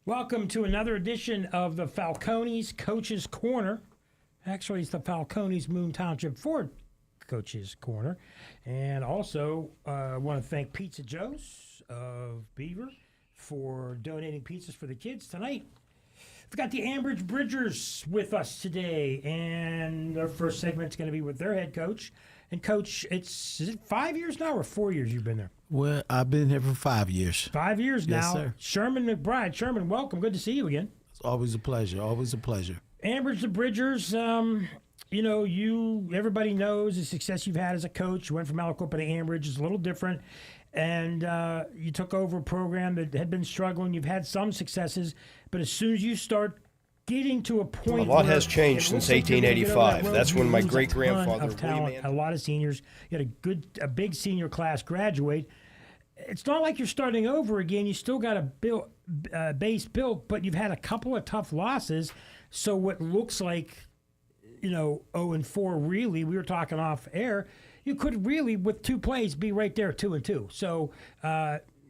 Welcome to another edition of the Falcones Coaches Corner. Actually, it's the Falcones Moon Township Ford Coaches Corner. And also, I want to thank Pizza Joe's of Beaver for donating pizzas for the kids tonight. We've got the Ambridge Bridgers with us today, and their first segment's going to be with their head coach. And Coach, is it 5 years now or 4 years you've been there? Well, I've been here for 5 years. 5 years now. Yes, sir. Sherman McBride. Sherman, welcome. Good to see you again. It's always a pleasure. Always a pleasure. Ambridge the Bridgers, everybody knows the success you've had as a coach. You went from Aliquippa to Ambridge. It's a little different. And you took over a program that had been struggling. You've had some successes. But as soon as you start getting to a point, a lot has changed since 1885. That's when my great-grandfather, a lot of seniors. You had a big senior class graduate. It's not like you're starting over again. You still got a base built, but you've had a couple of tough losses. So what looks like, 0-4, really, we were talking off air, you could really, with two plays, be right there 2-2. So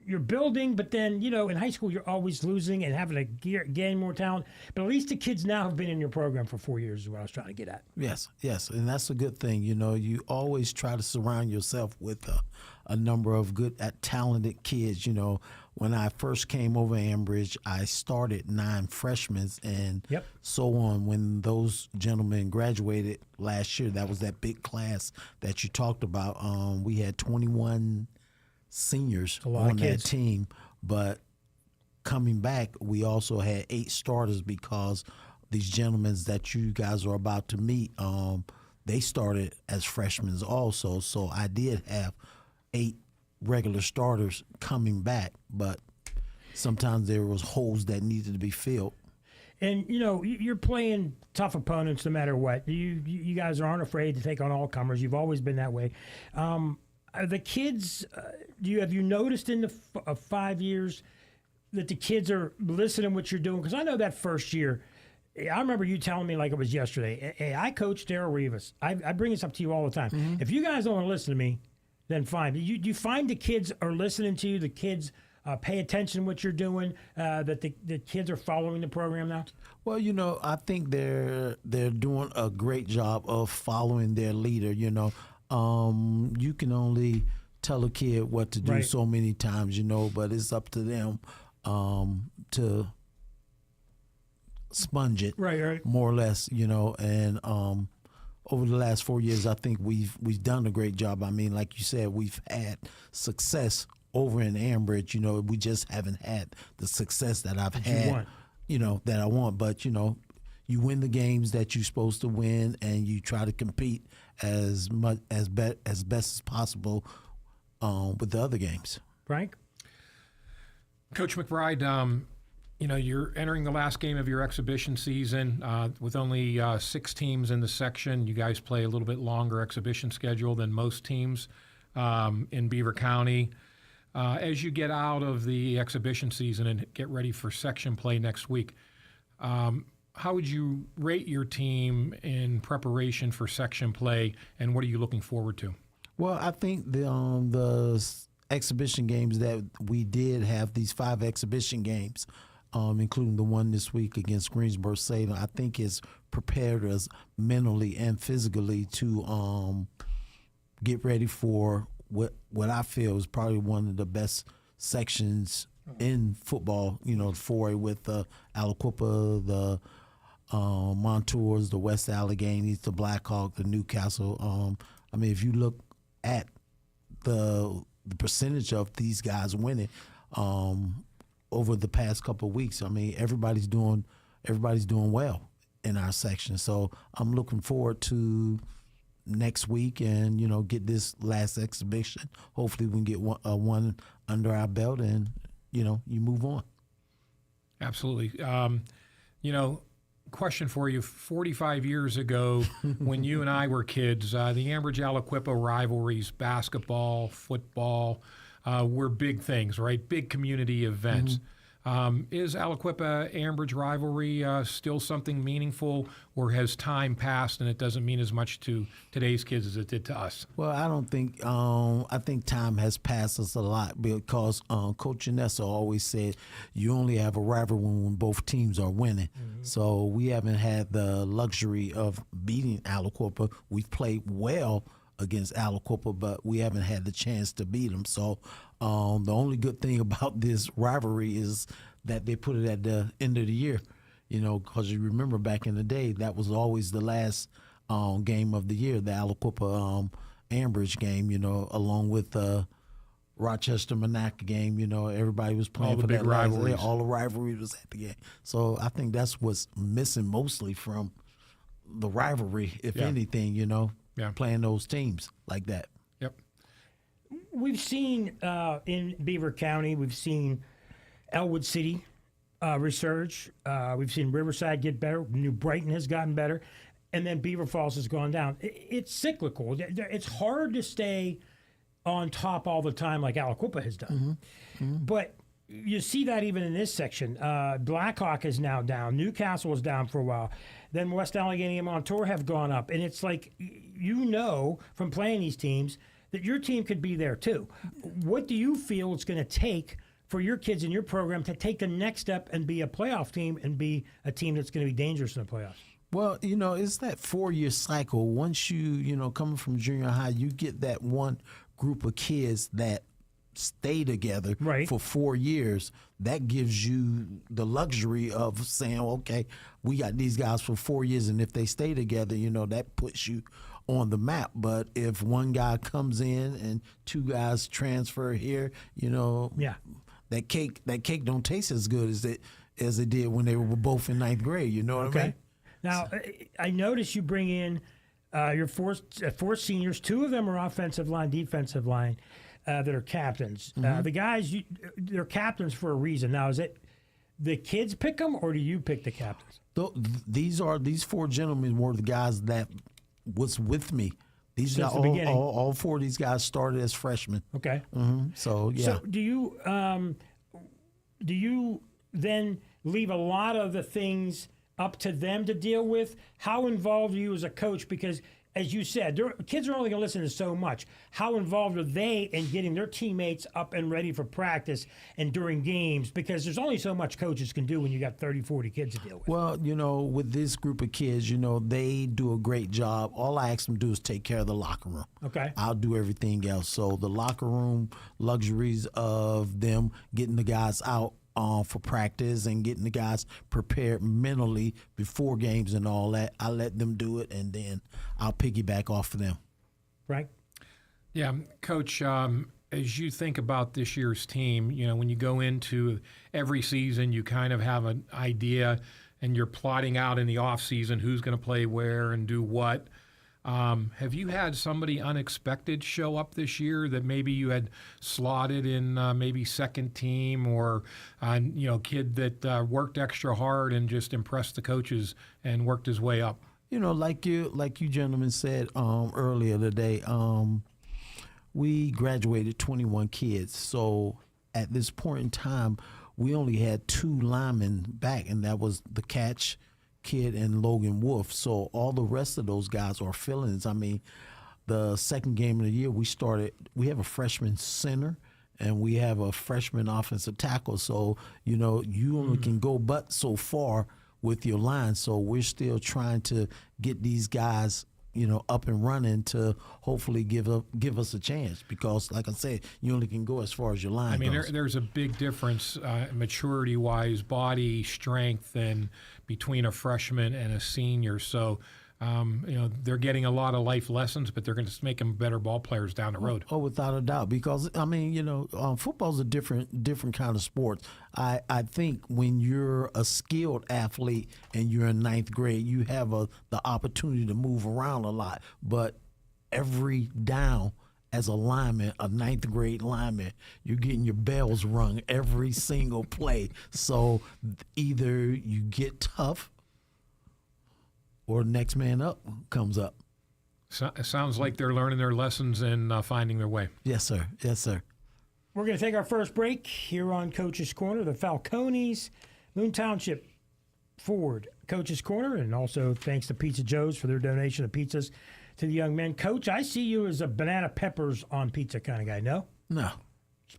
you're building, but then, in high school, you're always losing and having to gain more talent. But at least the kids now have been in your program for 4 years is what I was trying to get at. Yes, and that's a good thing. You always try to surround yourself with a number of good, talented kids. When I first came over Ambridge, I started 9 freshmen and so on. When those gentlemen graduated last year, that was that big class that you talked about. We had 21 seniors on that team, but coming back, we also had 8 starters because these gentlemen that you guys are about to meet, they started as freshmen also. So I did have 8 regular starters coming back, but sometimes there was holes that needed to be filled. And, you're playing tough opponents no matter what. You guys aren't afraid to take on all comers. You've always been that way. The kids, have you noticed in the 5 years that the kids are listening to what you're doing? Because I know that first year, I remember you telling me like it was yesterday, hey, I coached Darrell Rivas. I bring this up to you all the time. Mm-hmm. If you guys don't want to listen to me, then fine. Do you find the kids are listening to you, the kids pay attention to what you're doing, that the kids are following the program now? Well, I think they're doing a great job of following their leader, You can only tell a kid what to do so many times, but it's up to them to sponge it, more or less, and over the last 4 years, I think we've done a great job. I mean, like you said, we've had success over in Ambridge. We just haven't had the success that I've had, that I want. But, you win the games that you're supposed to win, and you try to compete as best as possible with the other games. Frank? Coach McBride, you're entering the last game of your exhibition season with only 6 teams in the section. You guys play a little bit longer exhibition schedule than most teams in Beaver County. As you get out of the exhibition season and get ready for section play next week, how would you rate your team in preparation for section play, and what are you looking forward to? Well, I think the exhibition games that we did have, these 5 exhibition games, including the one this week against Greensboro-Salem, I think has prepared us mentally and physically to get ready for what I feel is probably one of the best sections in football, 4A with the Aliquippa, the Montours, the West Alleghenies, the Blackhawk, the Newcastle. If you look at the percentage of these guys winning over the past couple of weeks, everybody's doing well in our section. So I'm looking forward to next week and get this last exhibition. Hopefully we can get one under our belt and you move on. Absolutely. Question for you. 45 years ago, when you and I were kids, the Ambridge-Aliquippa rivalries, basketball, football, were big things, right? Big community events. Is Aliquippa Ambridge rivalry still something meaningful, or has time passed and it doesn't mean as much to today's kids as it did to us? Well, I don't think. I think time has passed us a lot because Coach Inessa always said you only have a rivalry when both teams are winning. So we haven't had the luxury of beating Aliquippa. We've played well against Aliquippa, but we haven't had the chance to beat them. So the only good thing about this rivalry is that they put it at the end of the year. You know, because you remember back in the day, that was always the last game of the year, the Aliquippa Ambridge game, you know, along with the Rochester Monaca game. You know, everybody was playing All the for big that last rivalries. day. All the rivalries was at the game. So I think that's what's missing mostly from the rivalry, if Yeah. anything, you know, Yeah. playing those teams like that. Yep. We've seen in Beaver County, we've seen Elwood City resurge. We've seen Riverside get better. New Brighton has gotten better. And then Beaver Falls has gone down. It's cyclical. It's hard to stay on top all the time like Aliquippa has done. But you see that even in this section. Blackhawk is now down. Newcastle is down for a while. Then West Allegheny and Montour have gone up. And it's like, you know from playing these teams that your team could be there too. What do you feel it's going to take for your kids in your program to take the next step and be a playoff team and be a team that's going to be dangerous in the playoffs? Well, you know, it's that 4-year cycle. Once you know, coming from junior high, you get that one group of kids that stay together Right. for 4 years. That gives you the luxury of saying, okay, we got these guys for 4 years, and if they stay together, you know, that puts you on the map. But if one guy comes in and 2 guys transfer here, you know, Yeah. that cake don't taste as good as it did when they were both in 9th grade. You know what I mean? Now, I notice you bring in your four seniors. 2 of them are offensive line, defensive line that are captains. The guys, they're captains for a reason. Now, is it the kids pick them, or do you pick the captains? These 4 gentlemen were the guys that was with me. These Since guys, the beginning. all 4 of these guys started as freshmen. Okay. So yeah. So do you then leave a lot of the things up to them to deal with? How involved are you as a coach? Because as you said, kids are only going to listen to so much. How involved are they in getting their teammates up and ready for practice and during games? Because there's only so much coaches can do when you got 30, 40 kids to deal with. Well, you know, with this group of kids, you know, they do a great job. All I ask them to do is take care of the locker room. Okay. I'll do everything else. So the locker room luxuries of them getting the guys out for practice and getting the guys prepared mentally before games and all that, I let them do it, and then I'll piggyback off of them. Right? Yeah, Coach, as you think about this year's team, you know, when you go into every season, you kind of have an idea and you're plotting out in the off season who's going to play where and do what. Have you had somebody unexpected show up this year that maybe you had slotted in maybe second team, or you know, kid that worked extra hard and just impressed the coaches and worked his way up? You know, like you gentlemen said earlier today, we graduated 21 kids. So at this point in time, we only had 2 linemen back, and that was the catch kid and Logan Wolf. So all the rest of those guys are fill-ins. I mean, the second game of the year, we have a freshman center and we have a freshman offensive tackle. So, you know, you only can go but so far with your line. So we're still trying to get these guys, you know, up and running to hopefully give us a chance, because like I said, you only can go as far as your line I mean, goes. there's a big difference maturity-wise, body strength, and between a freshman and a senior. So, you know, they're getting a lot of life lessons, but they're going to make them better ball players down the road. Oh, without a doubt, because I mean, you know, football's a different kind of sport. I think when you're a skilled athlete and you're in 9th grade, you have the opportunity to move around a lot. But every down as a lineman, a 9th grade lineman, you're getting your bells rung every single play. So either you get tough or next man up comes up. So, it sounds like they're learning their lessons and finding their way. Yes, sir. Yes, sir. We're going to take our first break here on Coach's Corner. The Falcones, Moon Township Ford Coach's Corner, and also thanks to Pizza Joe's for their donation of pizzas to the young men. Coach, I see you as a banana peppers on pizza kind of guy, no? No.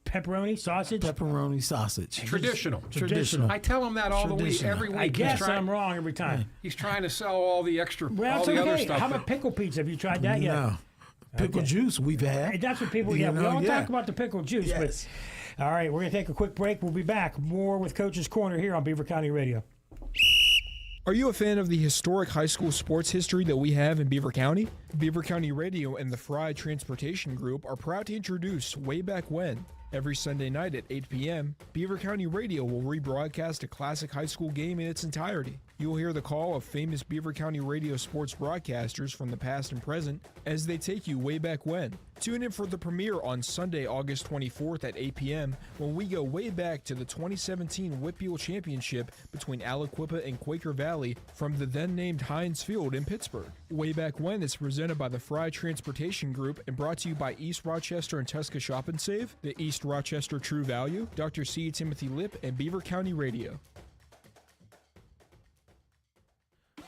Pepperoni, sausage? Pepperoni sausage. Traditional. Traditional. I tell him that all the week, every week. I guess He's trying- I'm wrong every time. He's trying to sell all the extra, Well, all that's the other okay. stuff. How that- about pickle pizza? Have you tried that yet? No. Pickle juice we've had. Hey, that's what people, You yeah, we know, all yeah. talk about the pickle juice. Yes. But, all right, we're going to take a quick break. We'll be back. More with Coach's Corner here on Beaver County Radio. Are you a fan of the historic high school sports history that we have in Beaver County? Beaver County Radio and the Fry Transportation Group are proud to introduce Way Back When. Every Sunday night at 8 p.m., Beaver County Radio will rebroadcast a classic high school game in its entirety. You will hear the call of famous Beaver County Radio sports broadcasters from the past and present as they take you way back when. Tune in for the premiere on Sunday, August 24th at 8 p.m. when we go way back to the 2017 Whitfield Championship between Aliquippa and Quaker Valley from the then-named Heinz Field in Pittsburgh. Way Back When is presented by the Fry Transportation Group and brought to you by East Rochester and Tesca Shop and Save, the East Rochester True Value, Dr. C. Timothy Lip, and Beaver County Radio.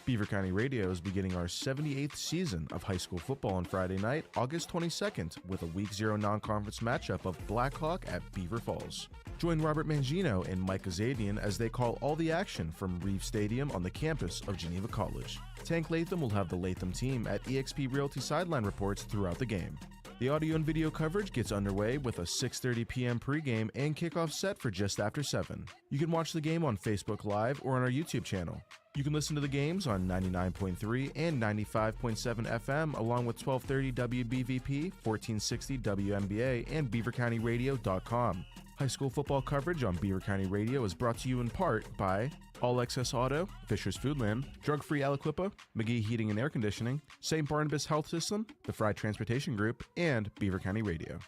Beaver County Radio is beginning our 78th season of high school football on Friday night, August 22nd, with a Week 0 non-conference matchup of Blackhawk at Beaver Falls. Join Robert Mangino and Mike Azadian as they call all the action from Reeve Stadium on the campus of Geneva College. Tank Latham will have the Latham team at eXp Realty sideline reports throughout the game. The audio and video coverage gets underway with a 6:30 p.m. pregame and kickoff set for just after 7. You can watch the game on Facebook Live or on our YouTube channel. You can listen to the games on 99.3 and 95.7 FM, along with 1230 WBVP, 1460 WMBA, and BeaverCountyRadio.com. High school football coverage on Beaver County Radio is brought to you in part by All Access Auto, Fisher's Foodland, Drug Free Aliquippa, McGee Heating and Air Conditioning, St. Barnabas Health System, the Fry Transportation Group, and Beaver County Radio.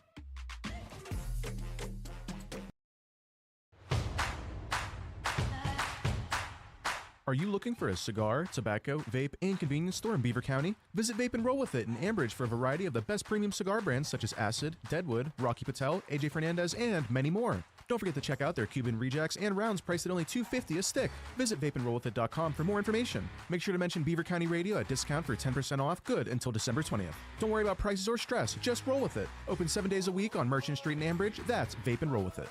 Are you looking for a cigar, tobacco, vape, and convenience store in Beaver County? Visit Vape and Roll With It in Ambridge for a variety of the best premium cigar brands such as Acid, Deadwood, Rocky Patel, AJ Fernandez, and many more. Don't forget to check out their Cuban rejects and rounds priced at only $2.50 a stick. Visit vapeandrollwithit.com for more information. Make sure to mention Beaver County Radio at discount for 10% off, good until December 20th. Don't worry about prices or stress, just roll with it. Open 7 days a week on Merchant Street in Ambridge. That's Vape and Roll With It.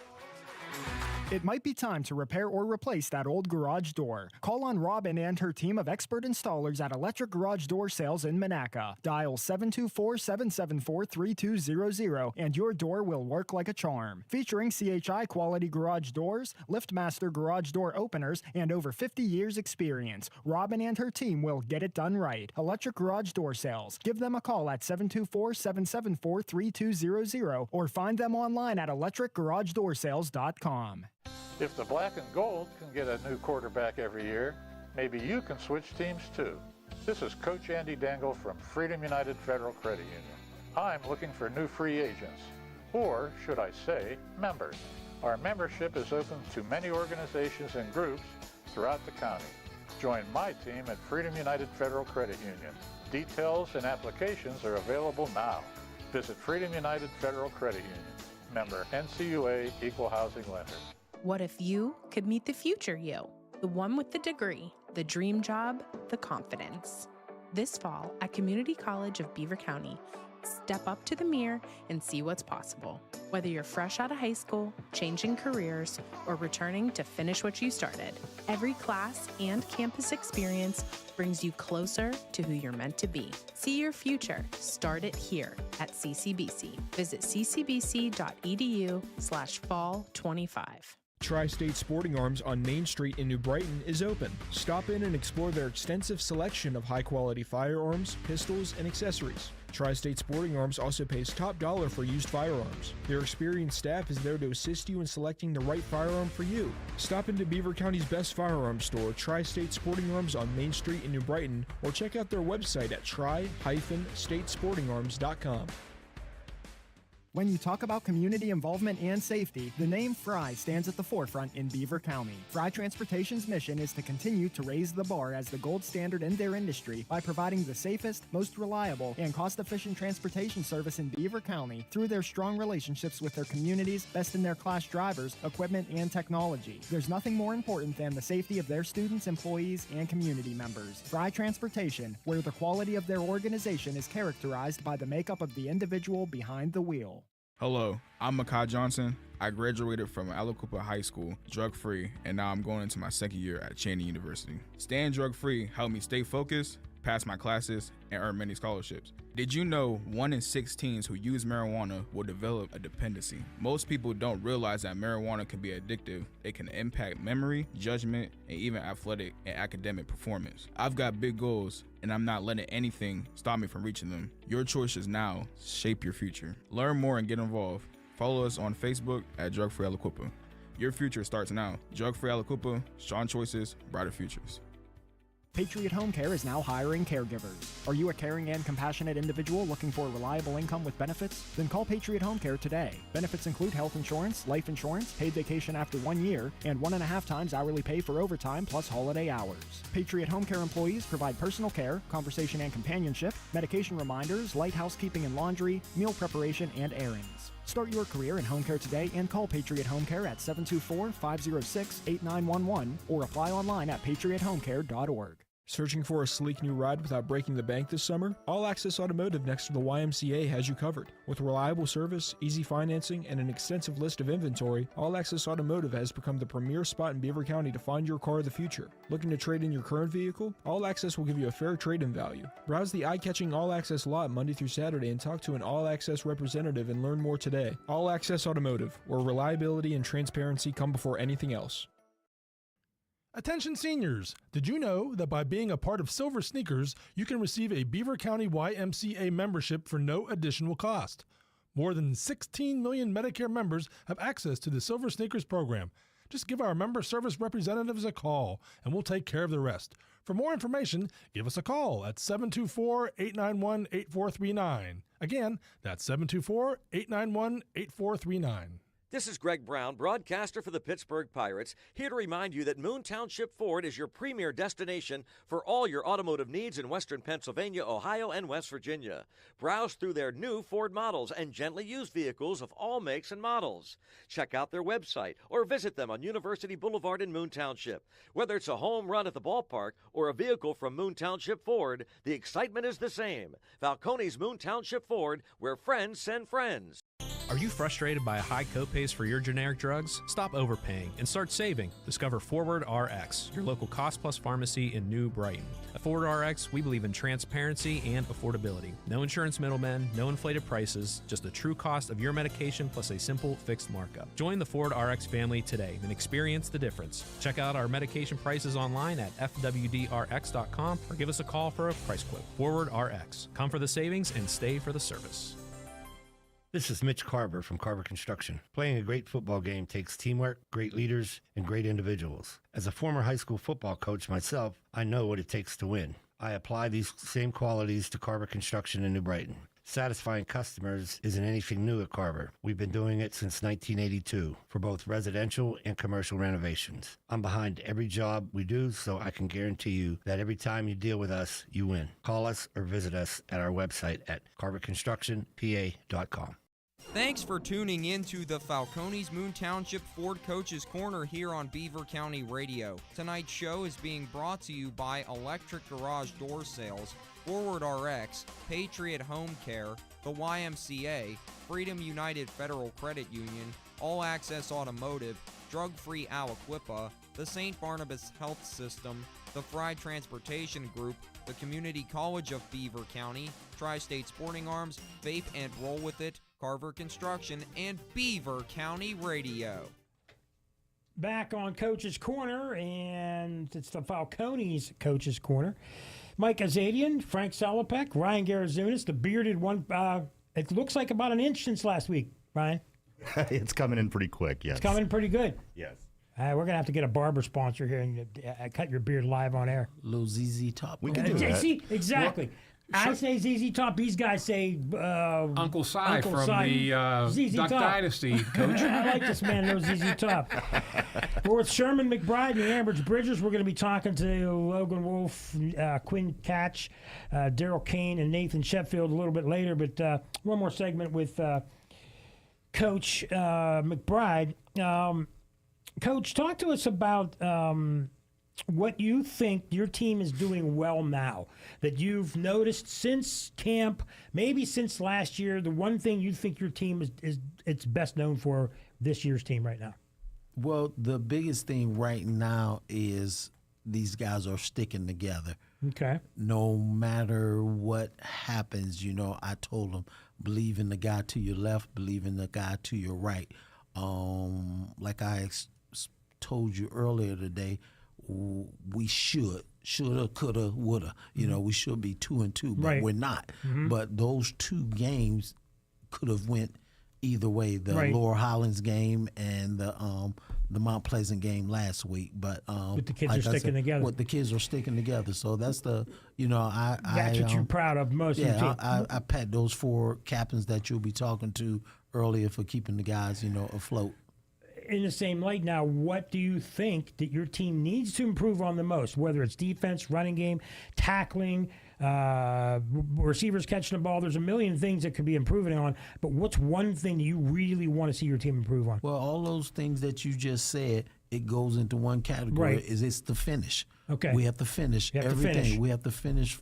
It might be time to repair or replace that old garage door. Call on Robin and her team of expert installers at Electric Garage Door Sales in Monaca. Dial 724-774-3200 and your door will work like a charm. Featuring CHI quality garage doors, LiftMaster garage door openers, and over 50 years experience, Robin and her team will get it done right. Electric Garage Door Sales. Give them a call at 724-774-3200 or find them online at electricgaragedoorsales.com. If the black and gold can get a new quarterback every year, maybe you can switch teams too. This is Coach Andy Dangle from Freedom United Federal Credit Union. I'm looking for new free agents, or should I say, members. Our membership is open to many organizations and groups throughout the county. Join my team at Freedom United Federal Credit Union. Details and applications are available now. Visit Freedom United Federal Credit Union. Member NCUA Equal Housing Lender. What if you could meet the future you? The one with the degree, the dream job, the confidence. This fall at Community College of Beaver County, step up to the mirror and see what's possible. Whether you're fresh out of high school, changing careers, or returning to finish what you started, every class and campus experience brings you closer to who you're meant to be. See your future. Start it here at CCBC. Visit ccbc.edu/fall25. Tri-State Sporting Arms on Main Street in New Brighton is open. Stop in and explore their extensive selection of high-quality firearms, pistols, and accessories. Tri-State Sporting Arms also pays top dollar for used firearms. Their experienced staff is there to assist you in selecting the right firearm for you. Stop into Beaver County's best firearms store, Tri-State Sporting Arms on Main Street in New Brighton, or check out their website at tri-statesportingarms.com. When you talk about community involvement and safety, the name Fry stands at the forefront in Beaver County. Fry Transportation's mission is to continue to raise the bar as the gold standard in their industry by providing the safest, most reliable, and cost-efficient transportation service in Beaver County through their strong relationships with their communities, best-in-their-class drivers, equipment, and technology. There's nothing more important than the safety of their students, employees, and community members. Fry Transportation, where the quality of their organization is characterized by the makeup of the individual behind the wheel. Hello, I'm Makai Johnson. I graduated from Aliquippa High School, drug-free, and now I'm going into my second year at Cheney University. Staying drug-free helped me stay focused, pass my classes, and earn many scholarships. Did you know 1 in 6 teens who use marijuana will develop a dependency? Most people don't realize that marijuana can be addictive. It can impact memory, judgment, and even athletic and academic performance. I've got big goals, and I'm not letting anything stop me from reaching them. Your choice is now. Shape your future. Learn more and get involved. Follow us on Facebook at Drug Free Aliquippa. Your future starts now. Drug Free Aliquippa, strong choices, brighter futures. Patriot Home Care is now hiring caregivers. Are you a caring and compassionate individual looking for a reliable income with benefits? Then call Patriot Home Care today. Benefits include health insurance, life insurance, paid vacation after 1 year, and 1.5 times hourly pay for overtime plus holiday hours. Patriot Home Care employees provide personal care, conversation and companionship, medication reminders, light housekeeping and laundry, meal preparation, and errands. Start your career in home care today and call Patriot Home Care at 724-506-8911 or apply online at patriothomecare.org. Searching for a sleek new ride without breaking the bank this summer? All Access Automotive next to the YMCA has you covered. With reliable service, easy financing, and an extensive list of inventory, All Access Automotive has become the premier spot in Beaver County to find your car of the future. Looking to trade in your current vehicle? All Access will give you a fair trade-in value. Browse the eye-catching All Access lot Monday through Saturday and talk to an All Access representative and learn more today. All Access Automotive, where reliability and transparency come before anything else. Attention seniors, did you know that by being a part of Silver Sneakers, you can receive a Beaver County YMCA membership for no additional cost? More than 16 million Medicare members have access to the Silver Sneakers program. Just give our member service representatives a call, and we'll take care of the rest. For more information, give us a call at 724-891-8439. Again, that's 724-891-8439. This is Greg Brown, broadcaster for the Pittsburgh Pirates, here to remind you that Moon Township Ford is your premier destination for all your automotive needs in western Pennsylvania, Ohio, and West Virginia. Browse through their new Ford models and gently used vehicles of all makes and models. Check out their website or visit them on University Boulevard in Moon Township. Whether it's a home run at the ballpark or a vehicle from Moon Township Ford, the excitement is the same. Falcone's Moon Township Ford, where friends send friends. Are you frustrated by high copays for your generic drugs? Stop overpaying and start saving. Discover Forward RX, your local cost-plus pharmacy in New Brighton. At Forward RX, we believe in transparency and affordability. No insurance middlemen, no inflated prices, just the true cost of your medication plus a simple fixed markup. Join the Forward RX family today and experience the difference. Check out our medication prices online at fwdrx.com or give us a call for a price quote. Forward RX. Come for the savings and stay for the service. This is Mitch Carver from Carver Construction. Playing a great football game takes teamwork, great leaders, and great individuals. As a former high school football coach myself, I know what it takes to win. I apply these same qualities to Carver Construction in New Brighton. Satisfying customers isn't anything new at Carver. We've been doing it since 1982 for both residential and commercial renovations. I'm behind every job we do, so I can guarantee you that every time you deal with us, you win. Call us or visit us at our website at carverconstructionpa.com. Thanks for tuning in to the Falcones Moon Township Ford Coach's Corner here on Beaver County Radio. Tonight's show is being brought to you by Electric Garage Door Sales, Forward RX, Patriot Home Care, the YMCA, Freedom United Federal Credit Union, All Access Automotive, Drug Free Aliquippa, the St. Barnabas Health System, the Fry Transportation Group, the Community College of Beaver County, Tri-State Sporting Arms, Vape and Roll With It, Carver Construction, and Beaver County Radio. Back on Coach's Corner, and it's the Falcones Coach's Corner. Mike Azadian, Frank Salopek, Ryan Garazunas, the bearded one. It looks like about an inch since last week, Ryan. It's coming in pretty quick, yes. It's coming pretty good. Yes. We're going to have to get a barber sponsor here and cut your beard live on air. Little ZZ top. We can do that. See, exactly. I say ZZ Top. These guys say Uncle Si Uncle from Si. the ZZ Duck Top. Dynasty, Coach. I like this man, knows ZZ Top. We're with Sherman McBride and the Ambridge Bridgers. We're going to be talking to Logan Wolf, Quinn Catch, Daryl Kane, and Nathan Sheffield a little bit later. But one more segment with Coach McBride. Coach, talk to us about what you think your team is doing well now that you've noticed since camp, maybe since last year. The one thing you think your team is it's best known for this year's team right now. Well, the biggest thing right now is these guys are sticking together. Okay. No matter what happens, I told them, believe in the guy to your left, believe in the guy to your right. Like I told you earlier today, we shoulda, coulda, woulda. We should be 2-2, but Right. we're not. Mhm. But those two games could have went either way. The Right. Lower Highlands game and the Mount Pleasant game last week. But the kids like are I sticking said, together. the kids are sticking together. So that's the That's what you're proud of most of your team. I pat those 4 captains that you'll be talking to earlier for keeping the guys afloat. In the same light now, what do you think that your team needs to improve on the most, whether it's defense, running game, tackling, receivers catching the ball? There's a million things that could be improving on, but what's one thing you really want to see your team improve on? Well, all those things that you just said, it goes into one category. Right. It's the finish. Okay. We have to finish You have to everything. finish. We have to finish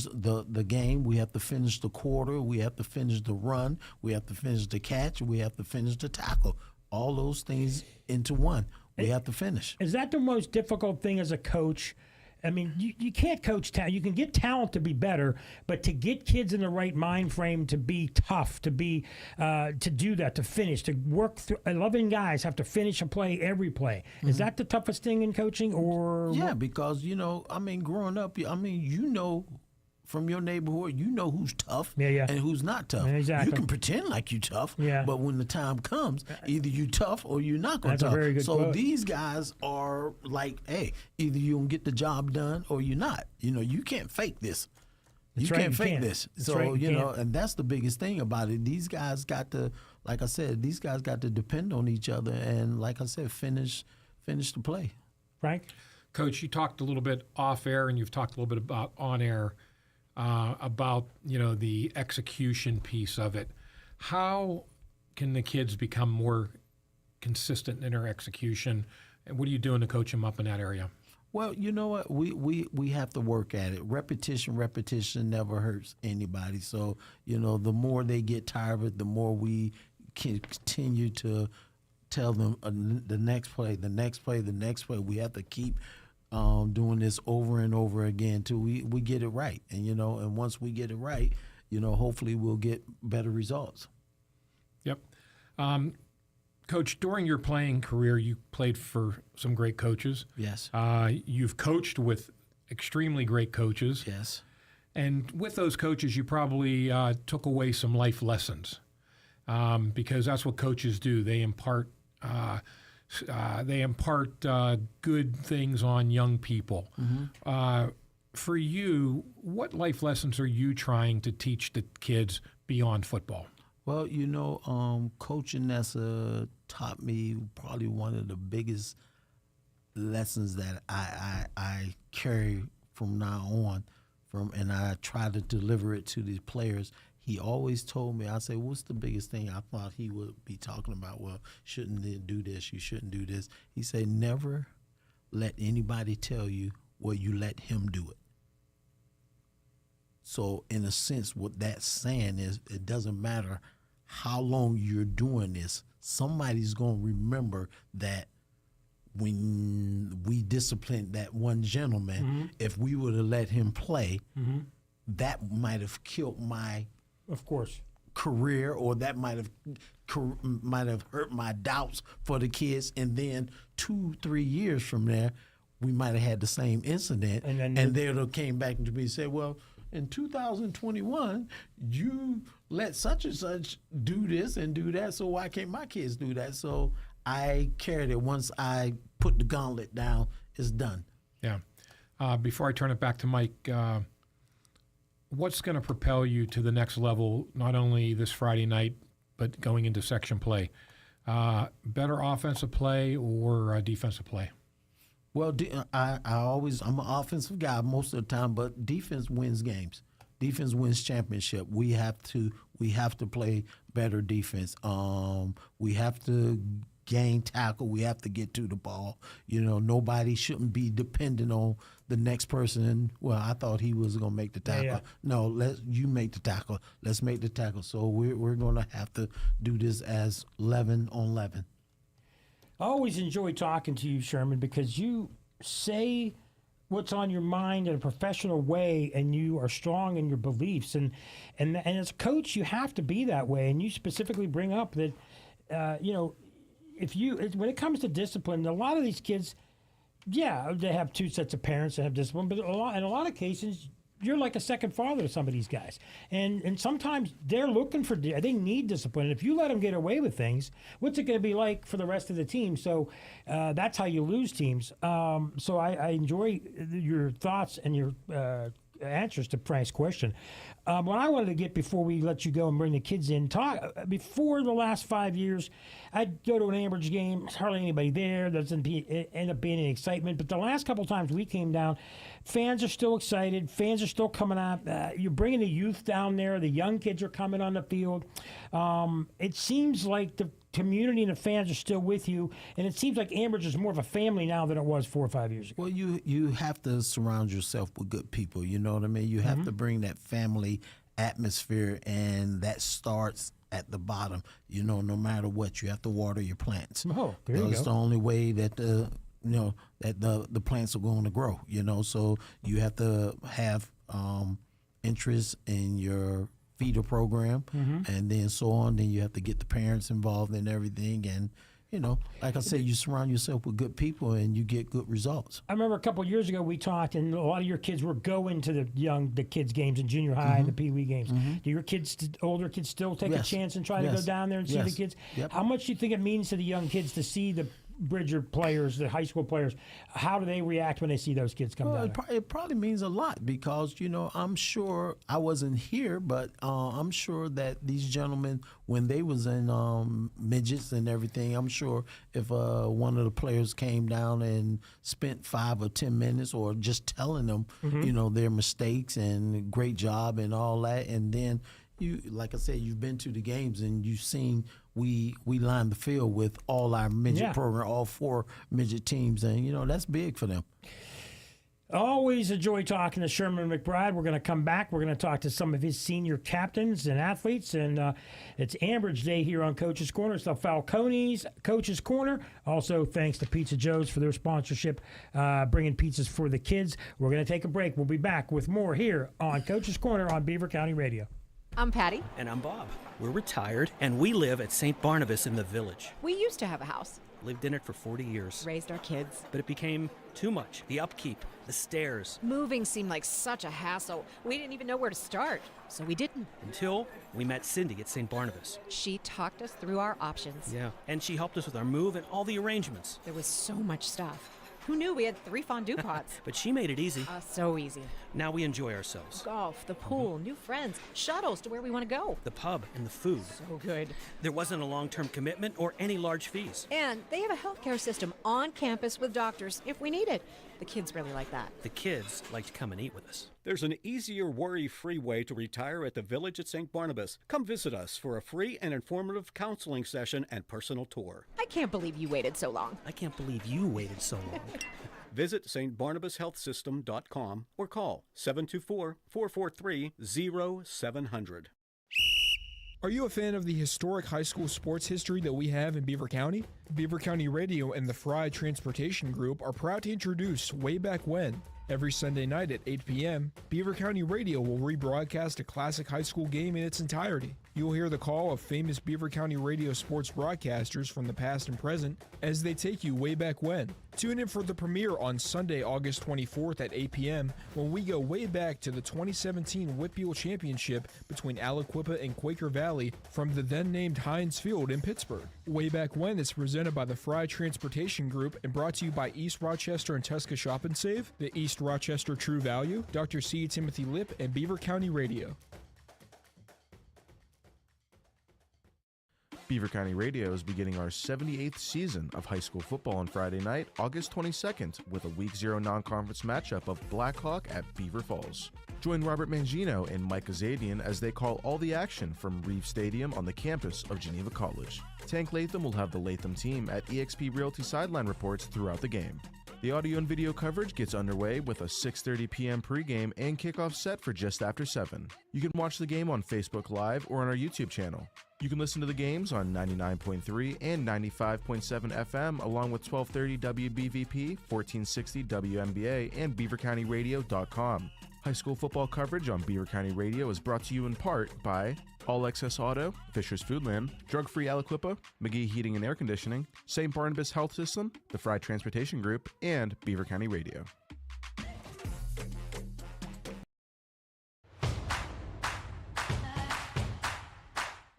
the game. We have to finish the quarter. We have to finish the run. We have to finish the catch. We have to finish the tackle. All those things into one. We have to finish. Is that the most difficult thing as a coach? I mean, you can't coach talent. You can get talent to be better, but to get kids in the right mind frame to be tough, to be to do that, to finish, to work through. 11 guys have to finish a play every play. Is that the toughest thing in coaching, or Yeah, because growing up, from your neighborhood, who's tough and who's not tough. Yeah, exactly. You can pretend like you tough, Yeah. but when the time comes, either you tough or you're not going to That's a tough. very good So quote. these guys are like, hey, either you're going to get the job done or you're not. You can't fake this. That's You right, can't you fake can't. this. That's So, right, you can't. and that's the biggest thing about it. These guys got to, like I said, depend on each other and, like I said, finish the play. Frank? Coach, you talked a little bit off air, and you've talked a little bit about on air about the execution piece of it. How can the kids become more consistent in their execution? And what are you doing to coach them up in that area? Well, you know what? We have to work at it. Repetition never hurts anybody. So, the more they get tired of it, the more we can continue to tell them the next play, the next play, the next play. We have to keep doing this over and over again till we get it right. And, and once we get it right, hopefully we'll get better results. Yep. Coach, during your playing career, you played for some great coaches. Yes. You've coached with extremely great coaches. Yes. And with those coaches, you probably took away some life lessons because that's what coaches do. They impart good things on young people. Mm-hmm. For you, what life lessons are you trying to teach the kids beyond football? Well, Coach Nessa taught me probably one of the biggest lessons that I carry from now on, and I try to deliver it to the players. He always told me, I say, what's the biggest thing? I thought he would be talking about, well, shouldn't they do this? You shouldn't do this. He said, never let anybody tell you, well, you let him do it. So in a sense, what that's saying is it doesn't matter how long you're doing this, somebody's going to remember that when we disciplined that one gentleman, if we would have let him play, that might have killed my career, or that might have hurt my doubts for the kids. And then 2-3 years from there, we might have had the same incident, and they'd have came back to me and said, well, in 2021, you let such and such do this and do that, so why can't my kids do that? So I carried it. Once I put the gauntlet down, it's done. Yeah. Before I turn it back to Mike, what's going to propel you to the next level, not only this Friday night, but going into section play? Better offensive play or defensive play? Well, I'm an offensive guy most of the time, but defense wins games. Defense wins championship. We have to play better defense. We have to gain tackle. We have to get to the ball. Nobody shouldn't be dependent on the next person. Well, I thought he was going to make the tackle. Yeah. No, you make the tackle. Let's make the tackle. So we're going to have to do this as 11 on 11. I always enjoy talking to you, Sherman, because you say what's on your mind in a professional way, and you are strong in your beliefs. And as a coach, you have to be that way. And you specifically bring up that, when it comes to discipline, a lot of these kids, they have two sets of parents that have discipline, but in a lot of cases, you're like a second father to some of these guys. And sometimes they're looking they need discipline. And if you let them get away with things, what's it going to be like for the rest of the team? So that's how you lose teams. So I enjoy your thoughts and your answers to Frank's question. What I wanted to get before we let you go and bring the kids in, before the last 5 years, I'd go to an Ambridge game, there's hardly anybody there, doesn't end up being any excitement, but the last couple times we came down, fans are still excited, fans are still coming out, you're bringing the youth down there, the young kids are coming on the field. It seems like the community and the fans are still with you, and it seems like Ambridge is more of a family now than it was 4 or 5 years ago. Well, you have to surround yourself with good people, you know what I mean? You have to bring that family atmosphere, and that starts at the bottom. No matter what, you have to water your plants. Oh, there you go. It's the only way that the plants are going to grow, so you have to have interest in your feeder program, and then so on. Then you have to get the parents involved in everything, and like I said, you surround yourself with good people and you get good results. I remember a couple of years ago we talked, and a lot of your kids were going to the kids games in junior high and the Pee Wee games. Do your older kids still take a chance and try to go down there and see the kids? Yep. How much do you think it means to the young kids to see the Bridger players, the high school players? How do they react when they see those kids come down there? It probably means a lot because, I'm sure I wasn't here, but I'm sure that these gentlemen, when they was in midgets and everything, I'm sure if one of the players came down and spent 5 or 10 minutes or just telling them, their mistakes and great job and all that, and then like I said, you've been to the games and you've seen we line the field with all our midget program, all 4 midget teams, and that's big for them. Always enjoy talking to Sherman McBride. We're going to come back. We're going to talk to some of his senior captains and athletes, and it's Ambridge Day here on Coach's Corner. It's the Falcones Coach's Corner. Also, thanks to Pizza Joe's for their sponsorship, bringing pizzas for the kids. We're going to take a break. We'll be back with more here on Coach's Corner on Beaver County Radio. I'm Patty. And I'm Bob. We're retired, and we live at St. Barnabas in the Village. We used to have a house. Lived in it for 40 years. Raised our kids. But it became too much. The upkeep, the stairs. Moving seemed like such a hassle. We didn't even know where to start, so we didn't. Until we met Cindy at St. Barnabas. She talked us through our options. Yeah, and she helped us with our move and all the arrangements. There was so much stuff. Who knew we had 3 fondue pots? But she made it easy. So easy. Now we enjoy ourselves. Golf, the pool, new friends, shuttles to where we want to go. The pub and the food. So good. There wasn't a long-term commitment or any large fees. And they have a healthcare system on campus with doctors if we need it. The kids really like that. The kids like to come and eat with us. There's an easier, worry-free way to retire at the Village at St. Barnabas. Come visit us for a free and informative counseling session and personal tour. I can't believe you waited so long. I can't believe you waited so long. Visit stbarnabashealthsystem.com or call 724-443-0700. Are you a fan of the historic high school sports history that we have in Beaver County? Beaver County Radio and the Fry Transportation Group are proud to introduce Way Back When. Every Sunday night at 8 p.m., Beaver County Radio will rebroadcast a classic high school game in its entirety. You'll hear the call of famous Beaver County radio sports broadcasters from the past and present as they take you way back when. Tune in for the premiere on Sunday, August 24th at 8 p.m. when we go way back to the 2017 WPIAL Championship between Aliquippa and Quaker Valley from the then-named Heinz Field in Pittsburgh. Way Back When is presented by the Fry Transportation Group and brought to you by East Rochester and Tusca Shop and Save, the East Rochester True Value, Dr. C. Timothy Lip, and Beaver County Radio. Beaver County Radio is beginning our 78th season of high school football on Friday night, August 22nd, with a Week 0 non-conference matchup of Blackhawk at Beaver Falls. Join Robert Mangino and Mike Azadian as they call all the action from Reeve Stadium on the campus of Geneva College. Tank Latham will have the Latham team at eXp Realty sideline reports throughout the game. The audio and video coverage gets underway with a 6:30 p.m. pregame and kickoff set for just after 7. You can watch the game on Facebook Live or on our YouTube channel. You can listen to the games on 99.3 and 95.7 FM along with 1230 WBVP, 1460 WMBA, and BeaverCountyRadio.com. High school football coverage on Beaver County Radio is brought to you in part by All Access Auto, Fisher's Foodland, Drug Free Aliquippa, McGee Heating and Air Conditioning, St. Barnabas Health System, the Fry Transportation Group, and Beaver County Radio.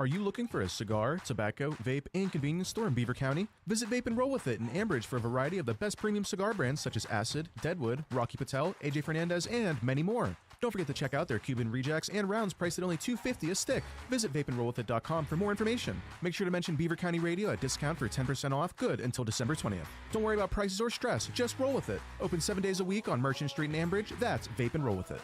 Are you looking for a cigar, tobacco, vape, and convenience store in Beaver County? Visit Vape and Roll With It in Ambridge for a variety of the best premium cigar brands such as Acid, Deadwood, Rocky Patel, AJ Fernandez, and many more. Don't forget to check out their Cuban Rejects and rounds priced at only $2.50 a stick. Visit vapeandrollwithit.com for more information. Make sure to mention Beaver County Radio at discount for 10% off, good until December 20th. Don't worry about prices or stress, just roll with it. Open 7 days a week on Merchant Street in Ambridge. That's Vape and Roll With It.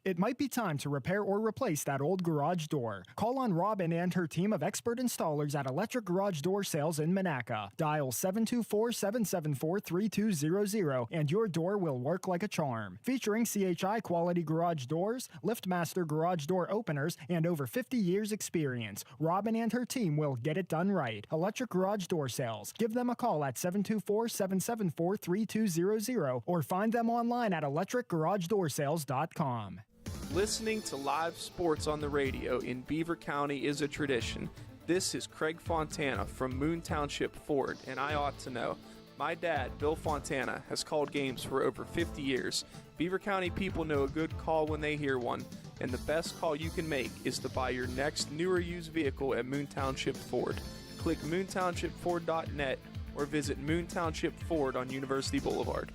It might be time to repair or replace that old garage door. Call on Robin and her team of expert installers at Electric Garage Door Sales in Monaca. Dial 724-774-3200 and your door will work like a charm. Featuring CHI quality garage doors, LiftMaster garage door openers, and over 50 years experience, Robin and her team will get it done right. Electric Garage Door Sales. Give them a call at 724-774-3200 or find them online at electricgaragedoorsales.com. Listening to live sports on the radio in Beaver County is a tradition. This is Craig Fontana from Moon Township Ford, and I ought to know. My dad, Bill Fontana, has called games for over 50 years. Beaver County people know a good call when they hear one, and the best call you can make is to buy your next new or used vehicle at Moon Township Ford. Click moontownshipford.net or visit Moon Township Ford on University Boulevard.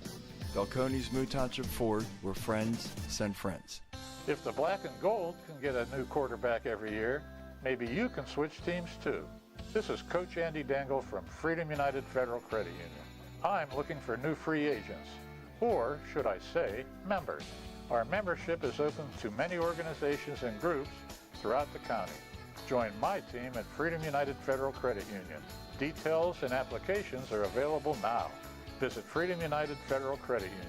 Balcones Moon Township Ford, where friends send friends. If the black and gold can get a new quarterback every year, maybe you can switch teams too. This is Coach Andy Dangle from Freedom United Federal Credit Union. I'm looking for new free agents, or should I say, members. Our membership is open to many organizations and groups throughout the county. Join my team at Freedom United Federal Credit Union. Details and applications are available now. Visit Freedom United Federal Credit Union.